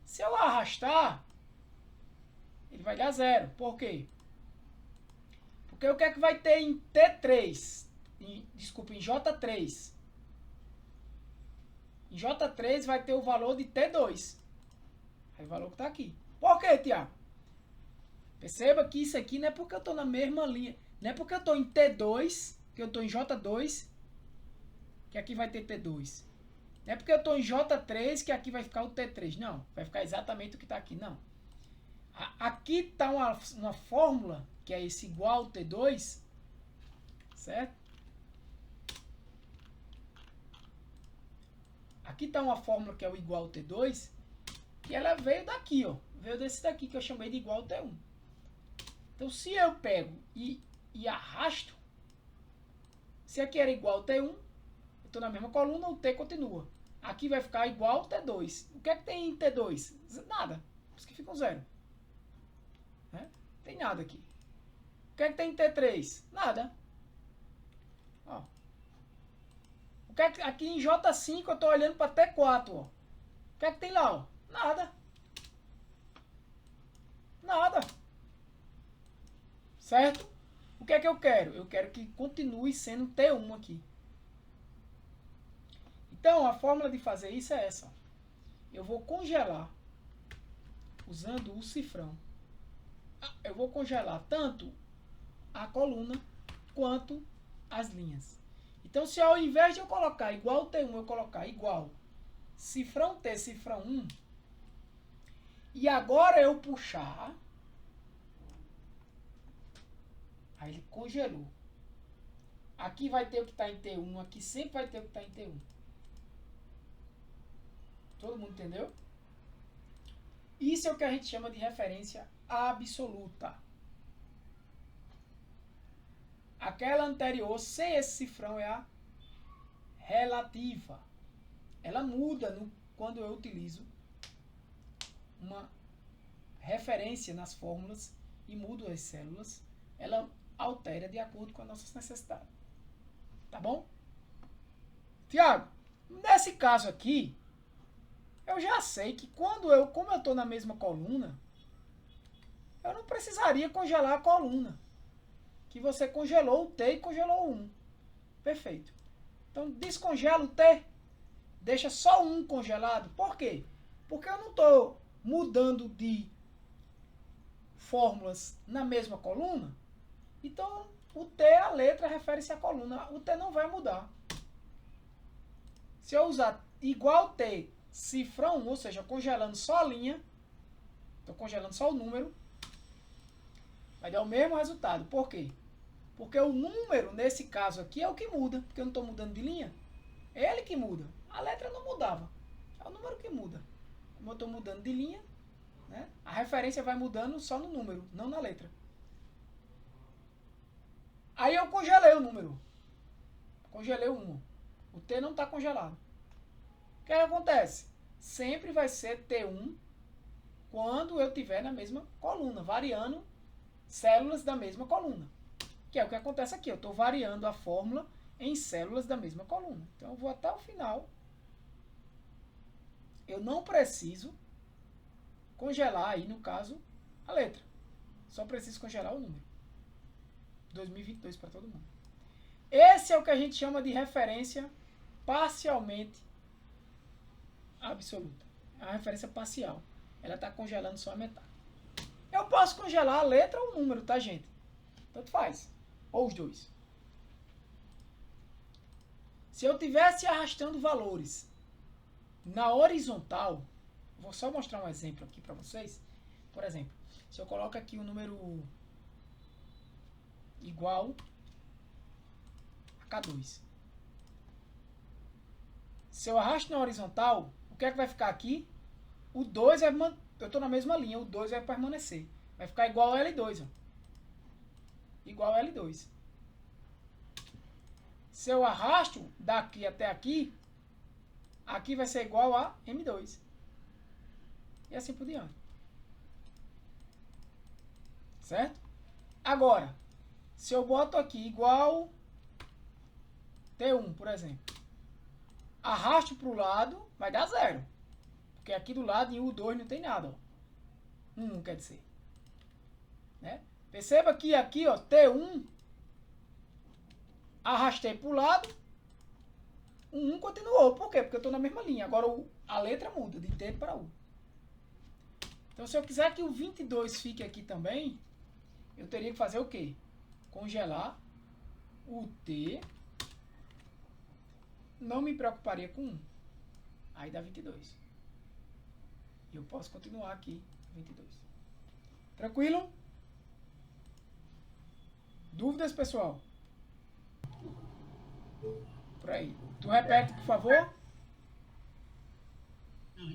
[SPEAKER 1] Se eu arrastar, ele vai dar 0. Por quê? Porque o que é que vai ter em T3? Desculpa, em J3. Em J3 vai ter o valor de T2. É o valor que está aqui. Por quê, Tiago? Perceba que isso aqui não é porque eu estou na mesma linha. Não é porque eu estou em T2, que eu estou em J2, que aqui vai ter T2. Não é porque eu estou em J3, que aqui vai ficar o T3. Não, vai ficar exatamente o que está aqui. Não. Aqui está uma fórmula, que é esse igual T2, certo? Aqui está uma fórmula que é o igual T2, que ela veio daqui, ó. Veio desse daqui, que eu chamei de igual T1. Então, se eu pego e arrasto, se aqui era igual T1, eu estou na mesma coluna, o T continua. Aqui vai ficar igual T2. O que é que tem em T2? Nada. Por isso que fica um 0. Né? Tem nada aqui. O que é que tem em T3? Nada. Ó. O que é que, aqui em J5 eu estou olhando para T4. Ó. O que é que tem lá? Ó? Nada. Nada. Certo? O que é que eu quero? Eu quero que continue sendo T1 aqui. Então, a fórmula de fazer isso é essa. Eu vou congelar, usando o cifrão. Eu vou congelar tanto a coluna quanto as linhas. Então, se ao invés de eu colocar igual T1, eu colocar igual cifrão T, cifrão 1, e agora eu puxar, aí ele congelou. Aqui vai ter o que está em T1, aqui sempre vai ter o que está em T1. Todo mundo entendeu? Isso é o que a gente chama de referência absoluta. Aquela anterior, sem esse cifrão, é a relativa. Ela muda quando eu utilizo uma referência nas fórmulas e mudo as células. Ela altera de acordo com as nossas necessidades. Tá bom? Tiago, nesse caso aqui, eu já sei que como eu estou na mesma coluna, eu não precisaria congelar a coluna. Que você congelou o T e congelou o 1. Perfeito. Então, descongela o T, deixa só um congelado. Por quê? Porque eu não estou mudando de fórmulas na mesma coluna. Então, o T, a letra, refere-se à coluna. O T não vai mudar. Se eu usar igual T, cifrão, ou seja, congelando só a linha, estou congelando só o número, vai dar o mesmo resultado. Por quê? Porque o número, nesse caso aqui, é o que muda. Porque eu não estou mudando de linha. É ele que muda. A letra não mudava. É o número que muda. Como eu estou mudando de linha, né, a referência vai mudando só no número, não na letra. Aí eu congelei o número. Congelei o 1. O T não está congelado. O que acontece? Sempre vai ser T1 quando eu estiver na mesma coluna, variando células da mesma coluna. Que é o que acontece aqui. Eu estou variando a fórmula em células da mesma coluna. Então, eu vou até o final. Eu não preciso congelar aí, no caso, a letra. Só preciso congelar o número. 2022 para todo mundo. Esse é o que a gente chama de referência parcialmente absoluta. É uma referência parcial. Ela está congelando só a metade. Eu posso congelar a letra ou o número, tá, gente? Tanto faz. Ou os dois. Se eu tivesse arrastando valores na horizontal, vou só mostrar um exemplo aqui para vocês. Por exemplo, se eu coloco aqui o número igual a K2. Se eu arrasto na horizontal, o que é que vai ficar aqui? O 2 vai... Eu estou na mesma linha, o 2 vai permanecer. Vai ficar igual a L2, ó. Igual a L2. Se eu arrasto daqui até aqui, aqui vai ser igual a M2. E assim por diante. Certo? Agora, se eu boto aqui igual T1, por exemplo, arrasto para o lado, vai dar 0. Porque aqui do lado, em U2, não tem nada. Ó. 1 quer dizer. Né? Perceba que aqui, ó, T1, arrastei para o lado, o 1 continuou. Por quê? Porque eu estou na mesma linha. Agora a letra muda de T para U. Então, se eu quiser que o 22 fique aqui também, eu teria que fazer o quê? Congelar o T. Não me preocuparia com 1. Aí dá 22. E eu posso continuar aqui, 22. Tranquilo? Dúvidas, pessoal? Por aí. Tu repete, por favor?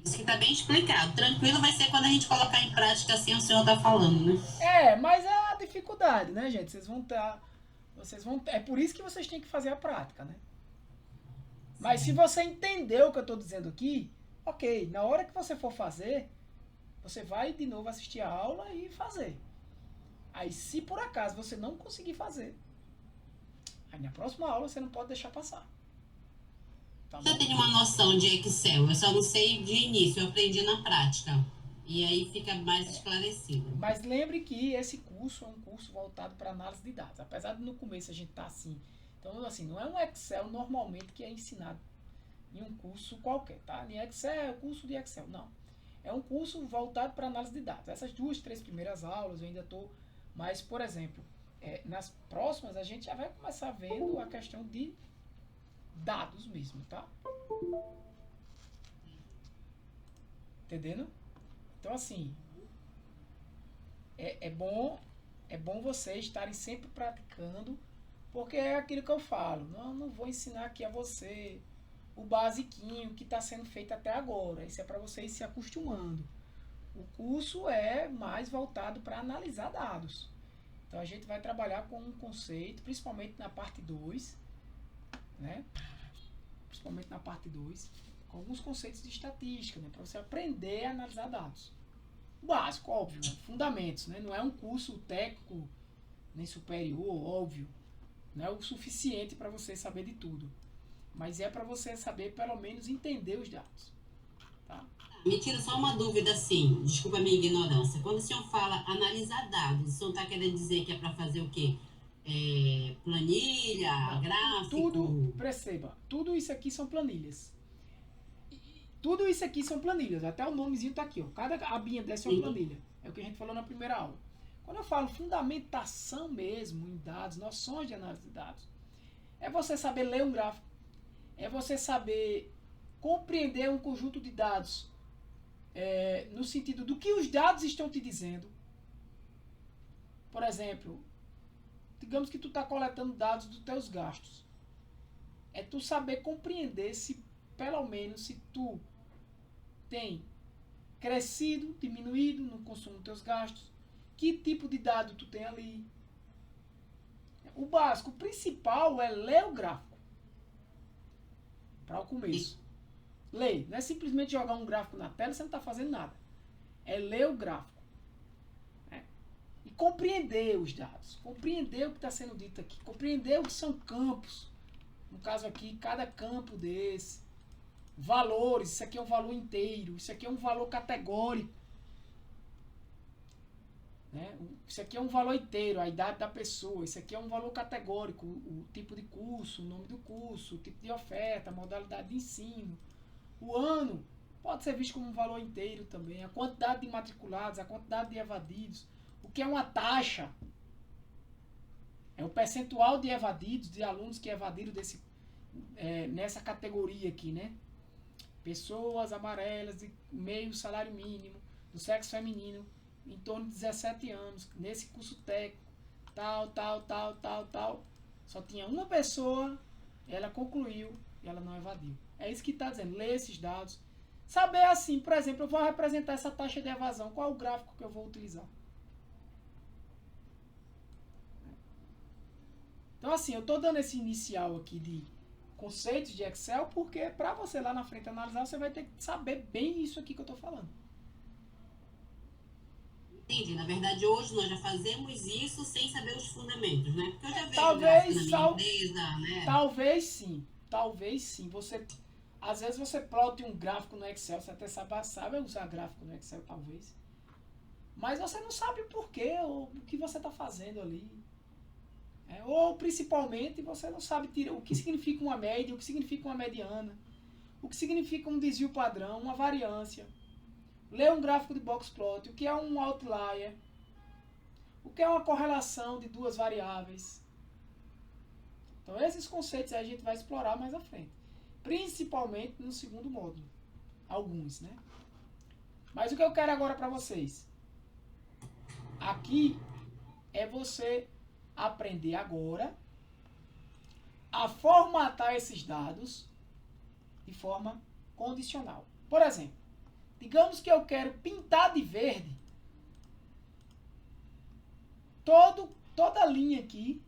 [SPEAKER 2] Isso que está bem explicado. Tranquilo vai ser quando a gente colocar em prática assim o senhor está falando, né?
[SPEAKER 1] Mas é a dificuldade, né, gente? É por isso que vocês têm que fazer a prática, né? Mas se você entendeu o que eu estou dizendo aqui, ok. Na hora que você for fazer, você vai de novo assistir a aula e fazer. Aí, se por acaso você não conseguir fazer, aí na próxima aula você não pode deixar passar.
[SPEAKER 2] Tá, eu tenho uma noção de Excel, eu só não sei de início, eu aprendi na prática. E aí fica mais esclarecido.
[SPEAKER 1] Mas lembre que esse curso é um curso voltado para análise de dados. Apesar de no começo a gente estar assim. Então, assim, não é um Excel normalmente que é ensinado em um curso qualquer, tá? Em Excel, curso de Excel. Não. É um curso voltado para análise de dados. Essas 2, 3 primeiras aulas eu ainda estou... Mas, por exemplo, nas próximas a gente já vai começar vendo a questão de dados mesmo, tá? Entendendo? Então, assim, é bom vocês estarem sempre praticando, porque é aquilo que eu falo. Não vou ensinar aqui a você o basiquinho que está sendo feito até agora. Isso é para vocês se acostumando. O curso é mais voltado para analisar dados. Então a gente vai trabalhar com um conceito, principalmente na parte 2, né? Principalmente na parte 2, com alguns conceitos de estatística, né? Para você aprender a analisar dados. O básico, óbvio, né? Fundamentos, né? Não é um curso técnico nem superior, óbvio. Não é o suficiente para você saber de tudo. Mas é para você saber, pelo menos, entender os dados. Tá?
[SPEAKER 2] Me tira só uma dúvida assim, desculpa a minha ignorância. Quando o senhor fala analisar dados, o senhor está querendo dizer que é para fazer o quê? Planilha,
[SPEAKER 1] Não,
[SPEAKER 2] gráfico?
[SPEAKER 1] tudo, perceba, tudo isso aqui são planilhas. Tudo isso aqui são planilhas, até o nomezinho está aqui. Ó. Cada abinha dessa é uma planilha. É o que a gente falou na primeira aula. Quando eu falo fundamentação mesmo em dados, noções de análise de dados, é você saber ler um gráfico, é você saber compreender um conjunto de dados, no sentido do que os dados estão te dizendo. Por exemplo, digamos que tu está coletando dados dos teus gastos. É tu saber compreender se, pelo menos, se tu tem crescido, diminuído no consumo dos teus gastos, que tipo de dado tu tem ali. O básico, o principal é ler o gráfico. Para o começo. Ler. Não é simplesmente jogar um gráfico na tela e você não está fazendo nada. É ler o gráfico. Né? E compreender os dados. Compreender o que está sendo dito aqui. Compreender o que são campos. No caso aqui, cada campo desse. Valores. Isso aqui é um valor inteiro. Isso aqui é um valor categórico. Né? Isso aqui é um valor inteiro, a idade da pessoa. Isso aqui é um valor categórico, o tipo de curso, o nome do curso, o tipo de oferta, a modalidade de ensino. O ano pode ser visto como um valor inteiro também. A quantidade de matriculados, a quantidade de evadidos. O que é uma taxa? É o percentual de evadidos, de alunos que evadiram nessa categoria aqui, né? Pessoas amarelas de meio salário mínimo, do sexo feminino, em torno de 17 anos, nesse curso técnico, tal. Só tinha uma pessoa, ela concluiu e ela não evadiu. É isso que está dizendo, ler esses dados. Saber assim, por exemplo, eu vou representar essa taxa de evasão, qual é o gráfico que eu vou utilizar? Então assim, eu estou dando esse inicial aqui de conceitos de Excel, porque para você lá na frente analisar, você vai ter que saber bem isso aqui que eu estou falando.
[SPEAKER 2] Entendi. Na verdade, hoje nós já fazemos isso sem saber os fundamentos, né? Porque eu já vejo
[SPEAKER 1] Talvez,
[SPEAKER 2] na minha empresa, né?
[SPEAKER 1] Talvez sim. Às vezes você plota um gráfico no Excel, você até sabe usar gráfico no Excel, talvez. Mas você não sabe o porquê, ou o que você está fazendo ali. Ou, principalmente, você não sabe o que significa uma média, o que significa uma mediana, o que significa um desvio padrão, uma variância. Ler um gráfico de box plot, o que é um outlier, o que é uma correlação de duas variáveis. Então, esses conceitos a gente vai explorar mais à frente. Principalmente no segundo módulo. Alguns, né? Mas o que eu quero agora para vocês? Aqui é você aprender agora a formatar esses dados de forma condicional. Por exemplo, digamos que eu quero pintar de verde toda a linha aqui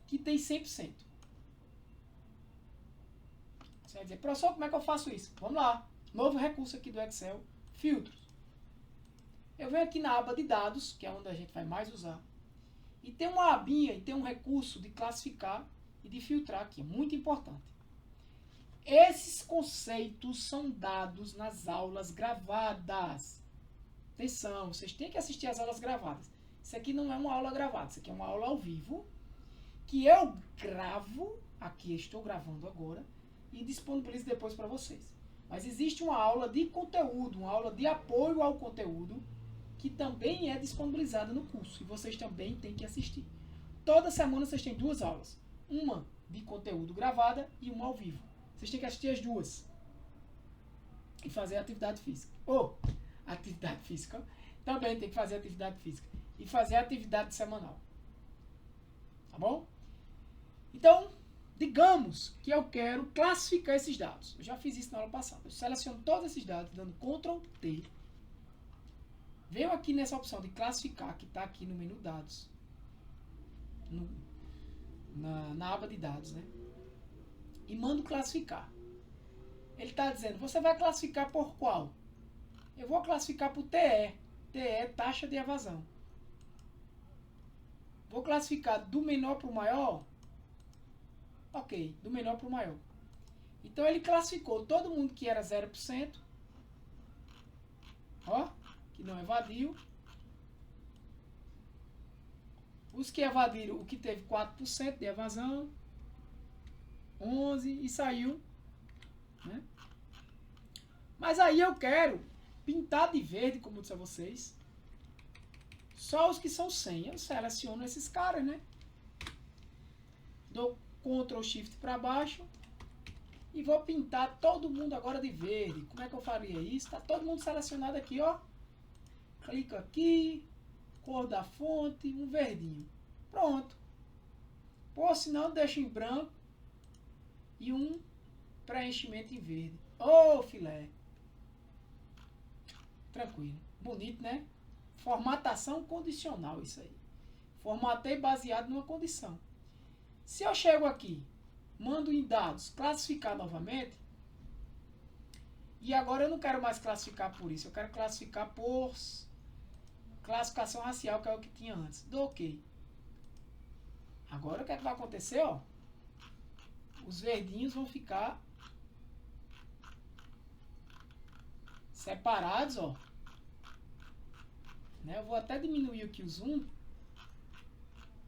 [SPEAKER 1] que tem 100%. Você vai dizer, professor, como é que eu faço isso? Vamos lá. Novo recurso aqui do Excel, filtros. Eu venho aqui na aba de dados, que é onde a gente vai mais usar. E tem uma abinha, e tem um recurso de classificar e de filtrar aqui. Muito importante. Esses conceitos são dados nas aulas gravadas. Atenção, vocês têm que assistir às aulas gravadas. Isso aqui não é uma aula gravada, isso aqui é uma aula ao vivo, que eu gravo, aqui estou gravando agora, e disponibilizo depois para vocês. Mas existe uma aula de conteúdo, uma aula de apoio ao conteúdo, que também é disponibilizada no curso, e vocês também têm que assistir. Toda semana vocês têm duas aulas, uma de conteúdo gravada e uma ao vivo. Vocês têm que assistir as duas. e fazer atividade física. Ou, atividade física, também tem que fazer atividade física. E fazer atividade semanal. Tá bom? Então, digamos que eu quero classificar esses dados. Eu já fiz isso na aula passada. Eu seleciono todos esses dados, dando Ctrl T. Venho aqui nessa opção de classificar, que está aqui no menu dados. Na aba de dados, né? E mando classificar. Ele está dizendo, você vai classificar por qual? Eu vou classificar por TE. TE, taxa de evasão. Vou classificar do menor para o maior? Ok, do menor para o maior. Então ele classificou todo mundo que era 0%. Ó, que não evadiu. Os que evadiram, o que teve 4% de evasão. 11 e saiu. Né? Mas aí eu quero pintar de verde, como eu disse a vocês. Só os que são 100. Eu seleciono esses caras, né? Dou Ctrl Shift para baixo. E vou pintar todo mundo agora de verde. Como é que eu faria isso? Está todo mundo selecionado aqui, ó. Clica aqui. Cor da fonte, um verdinho. Pronto. Ou senão deixo em branco. E um preenchimento em verde. Ô, filé. Tranquilo. Bonito, né? Formatação condicional, isso aí. Formatei baseado numa condição. Se eu chego aqui, mando em dados, classificar novamente, e agora eu não quero mais classificar por isso, eu quero classificar por classificação racial, que é o que tinha antes. Dou OK. Agora o que é que vai acontecer, ó? Os verdinhos vão ficar separados, ó. Né? Eu vou até diminuir aqui o zoom.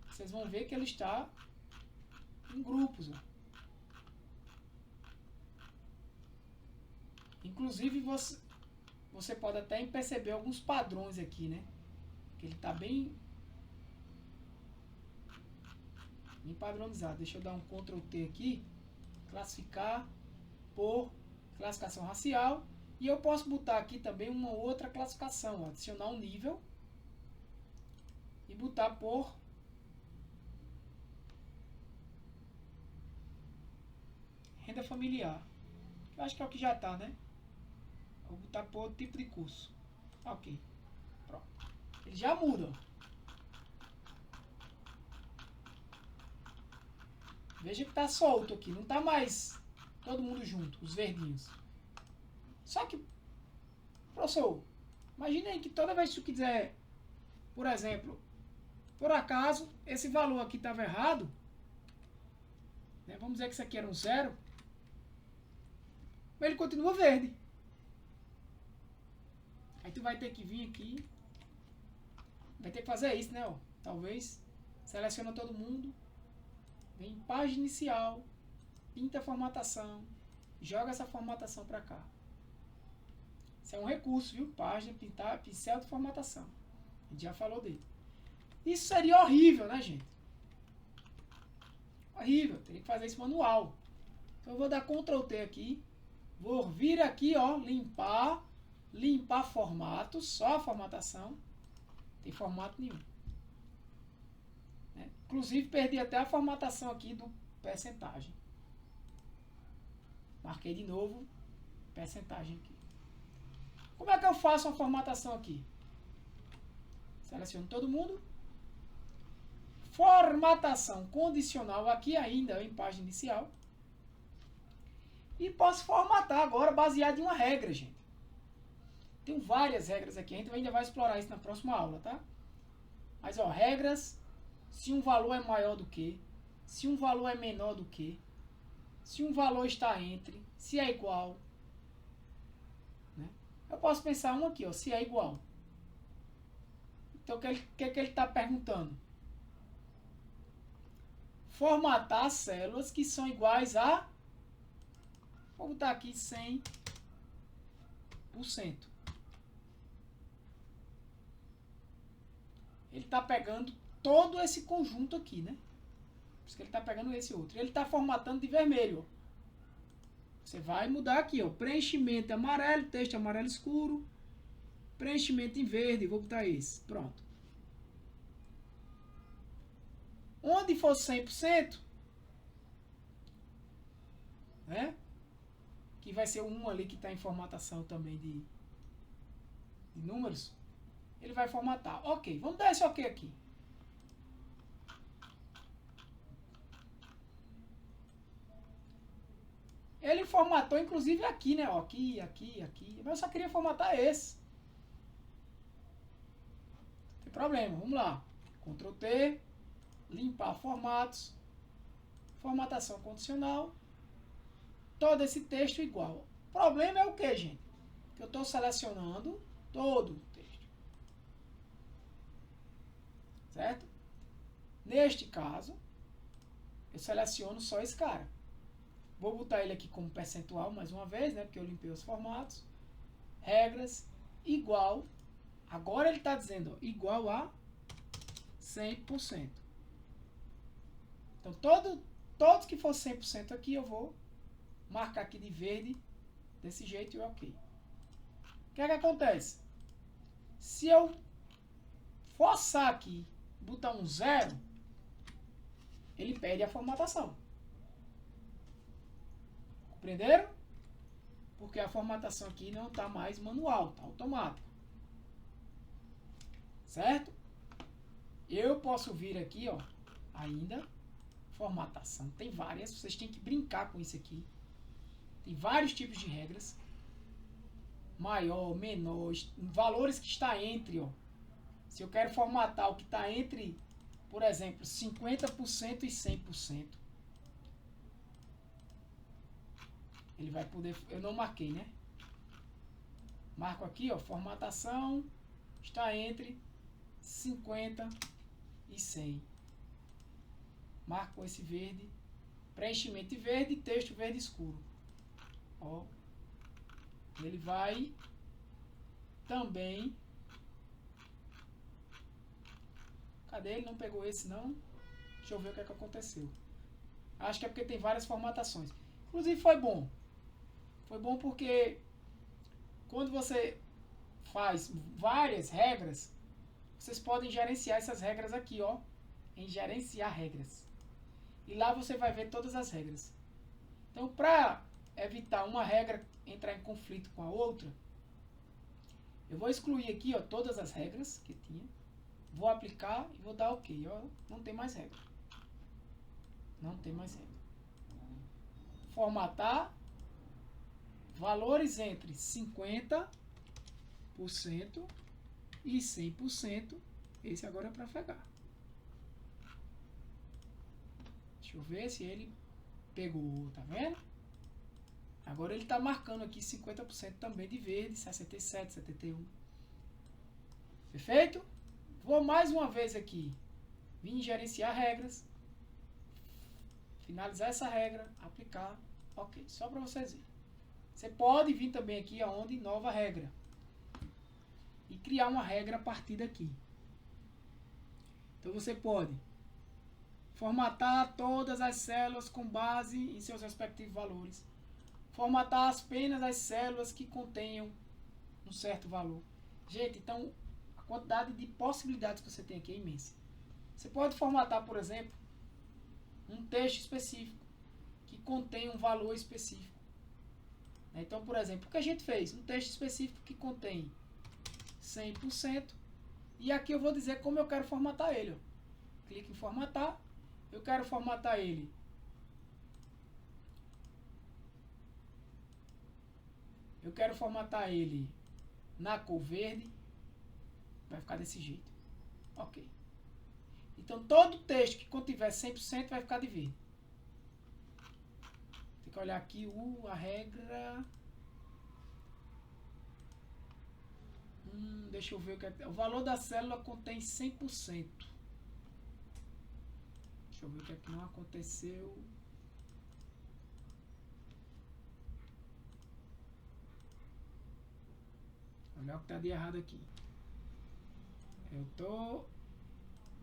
[SPEAKER 1] Vocês vão ver que ele está em grupos, ó. Inclusive você pode até perceber alguns padrões aqui, né? Que ele está bem padronizado. Deixa eu dar um Ctrl T aqui. Classificar por classificação racial. E eu posso botar aqui também uma outra classificação. Ó, adicionar um nível. E botar por renda familiar. Eu acho que é o que já está, né? Vou botar por tipo de curso. Ok. Pronto. Ele já muda. Veja que está solto aqui. Não está mais todo mundo junto. Os verdinhos. Só que, professor, imagine aí que toda vez que tu quiser, por exemplo, por acaso, esse valor aqui estava errado. Né? Vamos dizer que isso aqui era um 0. Mas ele continua verde. Aí tu vai ter que vir aqui. Vai ter que fazer isso, né? Ó. Talvez. Seleciona todo mundo. Vem em página inicial. Pinta a formatação. Joga essa formatação para cá. Isso é um recurso, viu? Página, pintar, pincel de formatação. A gente já falou dele. Isso seria horrível, né, gente? Horrível. Teria que fazer isso manual. Então eu vou dar Ctrl T aqui. Vou vir aqui, ó, limpar. Limpar formatos, só a formatação. Não tem formato nenhum. Né? Inclusive, perdi até a formatação aqui do percentagem. Marquei de novo, percentagem aqui. Como é que eu faço uma formatação aqui? Seleciono todo mundo. Formatação condicional aqui ainda em página inicial. E posso formatar agora baseado em uma regra, gente. Tem várias regras aqui, a gente ainda vai explorar isso na próxima aula, tá? Mas, ó, regras, se um valor é maior do que, se um valor é menor do que, se um valor está entre, se é igual. Né? Eu posso pensar um aqui, ó, se é igual. Então, o que ele está perguntando? Formatar células que são iguais a... Vou botar aqui 100%. Ele está pegando todo esse conjunto aqui, né? Por isso que ele está pegando esse outro. Ele está formatando de vermelho. Você vai mudar aqui, ó. Preenchimento amarelo, texto amarelo escuro. Preenchimento em verde, vou botar esse. Pronto. Onde for 100%, né? Que vai ser um ali que está em formatação também de números. Ele vai formatar. Ok, vamos dar esse ok aqui. Ele formatou, inclusive, aqui, né? Ó, aqui. Mas eu só queria formatar esse. Não tem problema, vamos lá. Ctrl T, limpar formatos, formatação condicional, todo esse texto igual. O problema é o que, gente? Que eu estou selecionando todo o texto. Certo? Neste caso, eu seleciono só esse cara. Vou botar ele aqui como percentual mais uma vez, né? Porque eu limpei os formatos. Regras, igual. Agora ele está dizendo, ó, igual a 100%. Então, todos que for 100% aqui, eu vou marcar aqui de verde, desse jeito e ok. O que é que acontece? Se eu forçar aqui, botar um 0, ele perde a formatação. Compreenderam? Porque a formatação aqui não está mais manual, está automático. Certo? Eu posso vir aqui, ó, ainda, formatação. Tem várias, vocês têm que brincar com isso aqui. Tem vários tipos de regras. Maior, menor, valores que está entre, ó. Se eu quero formatar o que está entre, por exemplo, 50% e 100%. Ele vai poder... Eu não marquei, né? Marco aqui, ó. Formatação está entre 50 e 100. Marco esse verde. Preenchimento verde e texto verde escuro. Ó. Ele vai também... Cadê ele? Não pegou esse, não? Deixa eu ver o que é que aconteceu. Acho que é porque tem várias formatações. Inclusive foi bom. Foi bom porque quando você faz várias regras, vocês podem gerenciar essas regras aqui, ó. Em gerenciar regras. E lá você vai ver todas as regras. Então, para evitar uma regra entrar em conflito com a outra, eu vou excluir aqui, ó, todas as regras que tinha. Vou aplicar e vou dar OK. Ó, não tem mais regra. Não tem mais regra. Formatar. Valores entre 50% e 100%. Esse agora é para pegar. Deixa eu ver se ele pegou, tá vendo? Agora ele está marcando aqui 50% também de verde, 67, 71. Perfeito? Vou mais uma vez aqui. Vim gerenciar regras. Finalizar essa regra. Aplicar. Ok. Só para vocês verem. Você pode vir também aqui aonde nova regra. E criar uma regra a partir daqui. Então você pode formatar todas as células com base em seus respectivos valores. Formatar apenas as células que contenham um certo valor. Gente, então a quantidade de possibilidades que você tem aqui é imensa. Você pode formatar, por exemplo, um texto específico que contém um valor específico. Então, por exemplo, o que a gente fez? Um texto específico que contém 100%. E aqui eu vou dizer como eu quero formatar ele. Ó. Clique em formatar. Eu quero formatar ele. Eu quero formatar ele na cor verde. Vai ficar desse jeito. Ok. Então, todo texto que contiver 100% vai ficar de verde. Tem que olhar aqui a regra. Deixa eu ver o que é. O valor da célula contém 100%. Deixa eu ver o que é que não aconteceu. Olha o que está de errado aqui. O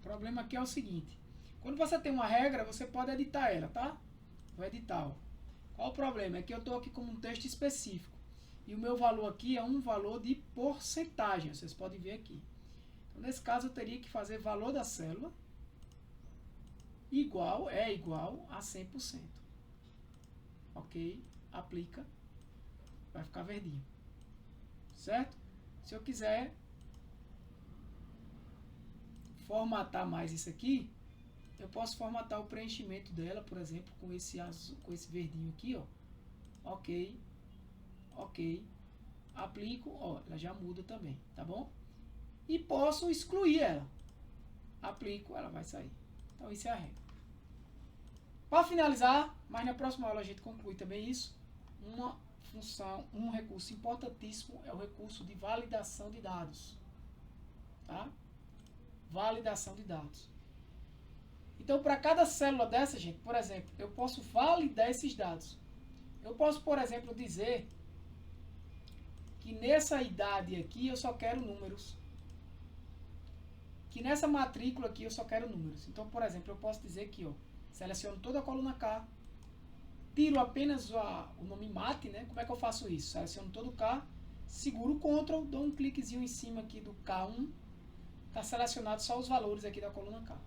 [SPEAKER 1] problema aqui é o seguinte. Quando você tem uma regra, você pode editar ela, tá? Vou editar, ó. Qual o problema? É que eu estou aqui com um texto específico. E o meu valor aqui é um valor de porcentagem. Vocês podem ver aqui. Então, nesse caso, eu teria que fazer valor da célula igual a 100%. Ok? Aplica. Vai ficar verdinho. Certo? Se eu quiser formatar mais isso aqui, eu posso formatar o preenchimento dela, por exemplo, com esse azul, com esse verdinho aqui, ó. Ok. Ok. Aplico, ó, ela já muda também, tá bom? E posso excluir ela. Aplico, ela vai sair. Então, isso é a regra. Para finalizar, mas na próxima aula a gente conclui também isso, uma função, um recurso importantíssimo é o recurso de validação de dados. Tá? Validação de dados. Então, para cada célula dessa, gente, por exemplo, eu posso validar esses dados. Eu posso, por exemplo, dizer que nessa idade aqui eu só quero números. Que nessa matrícula aqui eu só quero números. Então, por exemplo, eu posso dizer aqui, ó, seleciono toda a coluna K, tiro apenas o nome mate, né? Como é que eu faço isso? Seleciono todo o K, seguro o Ctrl, dou um cliquezinho em cima aqui do K1, está selecionado só os valores aqui da coluna K.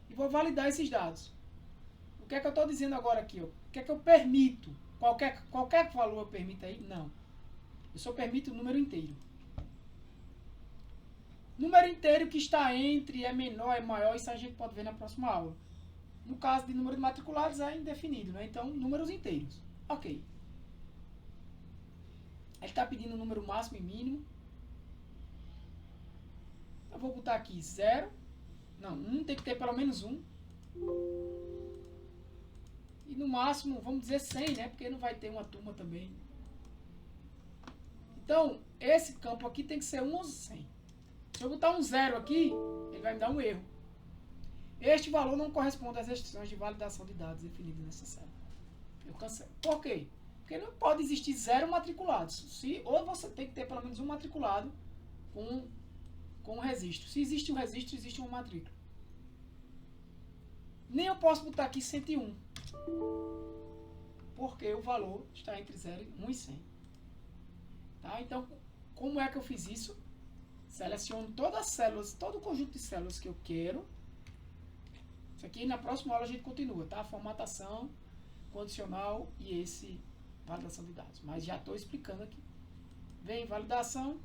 [SPEAKER 1] E vou validar esses dados. O que é que eu estou dizendo agora aqui? Ó? O que é que eu permito? Qualquer valor eu permito aí? Não. Eu só permito o número inteiro. Número inteiro que está entre, é menor, é maior, isso a gente pode ver na próxima aula. No caso de número de matriculados é indefinido, né? Então, números inteiros. Ok. Ele está pedindo o número máximo e mínimo. Eu vou botar aqui 0. Não, 1 tem que ter pelo menos 1. E no máximo, vamos dizer 100, né? Porque não vai ter uma turma também. Então, esse campo aqui tem que ser 1 ou 100. Se eu botar um 0 aqui, ele vai me dar um erro. Este valor não corresponde às restrições de validação de dados definidas nessa célula. Eu cancelo. Por quê? Porque não pode existir 0 matriculados. Ou você tem que ter pelo menos um matriculado com um registro. Se existe um registro, existe uma matrícula. Nem eu posso botar aqui 101. Porque o valor está entre 0, 1 e 100. Tá? Então, como é que eu fiz isso? Seleciono todas as células, todo o conjunto de células que eu quero. Isso aqui na próxima aula a gente continua, tá? Formatação, condicional e esse validação de dados. Mas já estou explicando aqui. Vem validação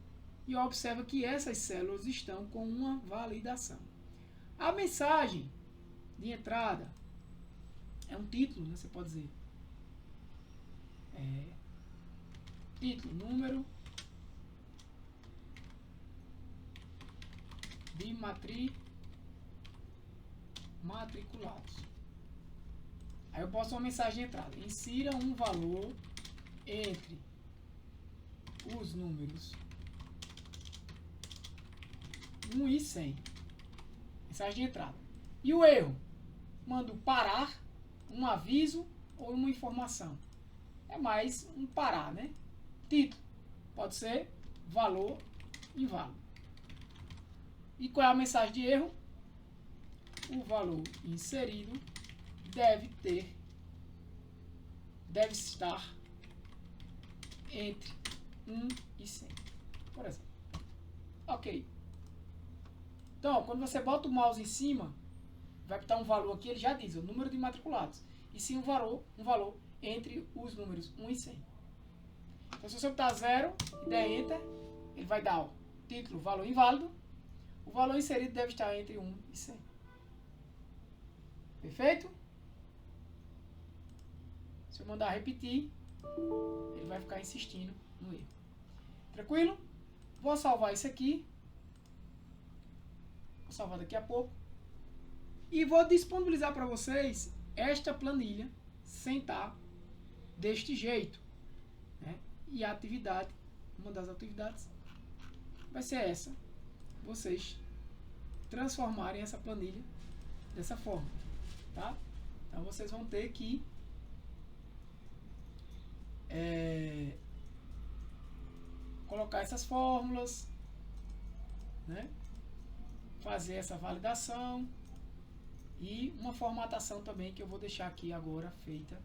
[SPEAKER 1] e observa que essas células estão com uma validação. A mensagem de entrada é um título, né? Você pode dizer. Título, número de matriculados. Aí eu posto uma mensagem de entrada. Insira um valor entre os números 1 e 100. Mensagem de entrada. E o erro? Mando parar, um aviso ou uma informação. É mais um parar, né? Título. Pode ser valor inválido. E qual é a mensagem de erro? O valor inserido deve estar entre 1 e 100, por exemplo. Ok. Então, quando você bota o mouse em cima, vai botar um valor aqui, ele já diz o número de matriculados. E sim um valor entre os números 1 e 100. Então, se você botar 0 e der Enter, ele vai dar o título, valor inválido. O valor inserido deve estar entre 1 e 100. Perfeito? Se eu mandar repetir, ele vai ficar insistindo no erro. Tranquilo? Vou salvar isso aqui. Vou salvar daqui a pouco. E vou disponibilizar para vocês esta planilha sem estar deste jeito. Né? E a atividade, uma das atividades, vai ser essa. Vocês transformarem essa planilha dessa forma. Tá? Então vocês vão ter que colocar essas fórmulas, né? Fazer essa validação e uma formatação também que eu vou deixar aqui agora feita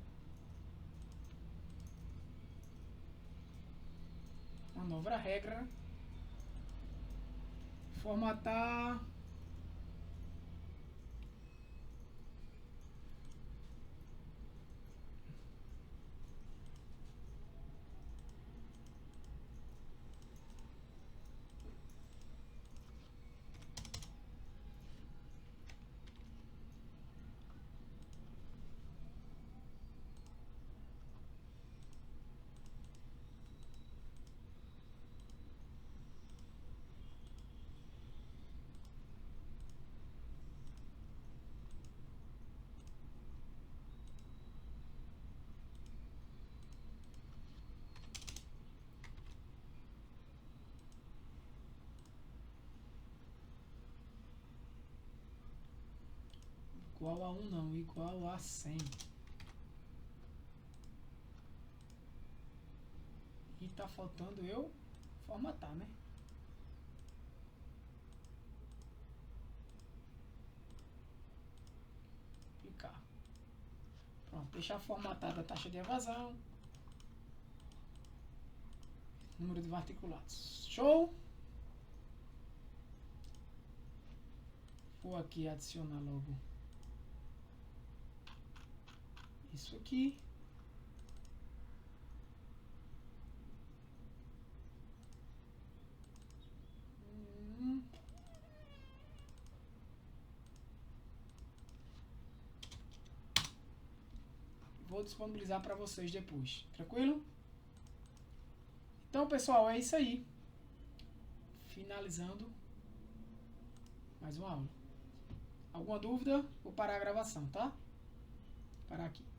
[SPEAKER 1] uma nova regra. Formatar. Igual a 1 não, igual a 100. E tá faltando eu formatar, né? Clicar. Pronto, deixar formatada a taxa de evasão. Número de articulados. Show! Vou aqui adicionar logo isso aqui. Vou disponibilizar para vocês depois. Tranquilo? Então, pessoal, é isso aí. Finalizando mais uma aula. Alguma dúvida? Vou parar a gravação, tá? Parar aqui.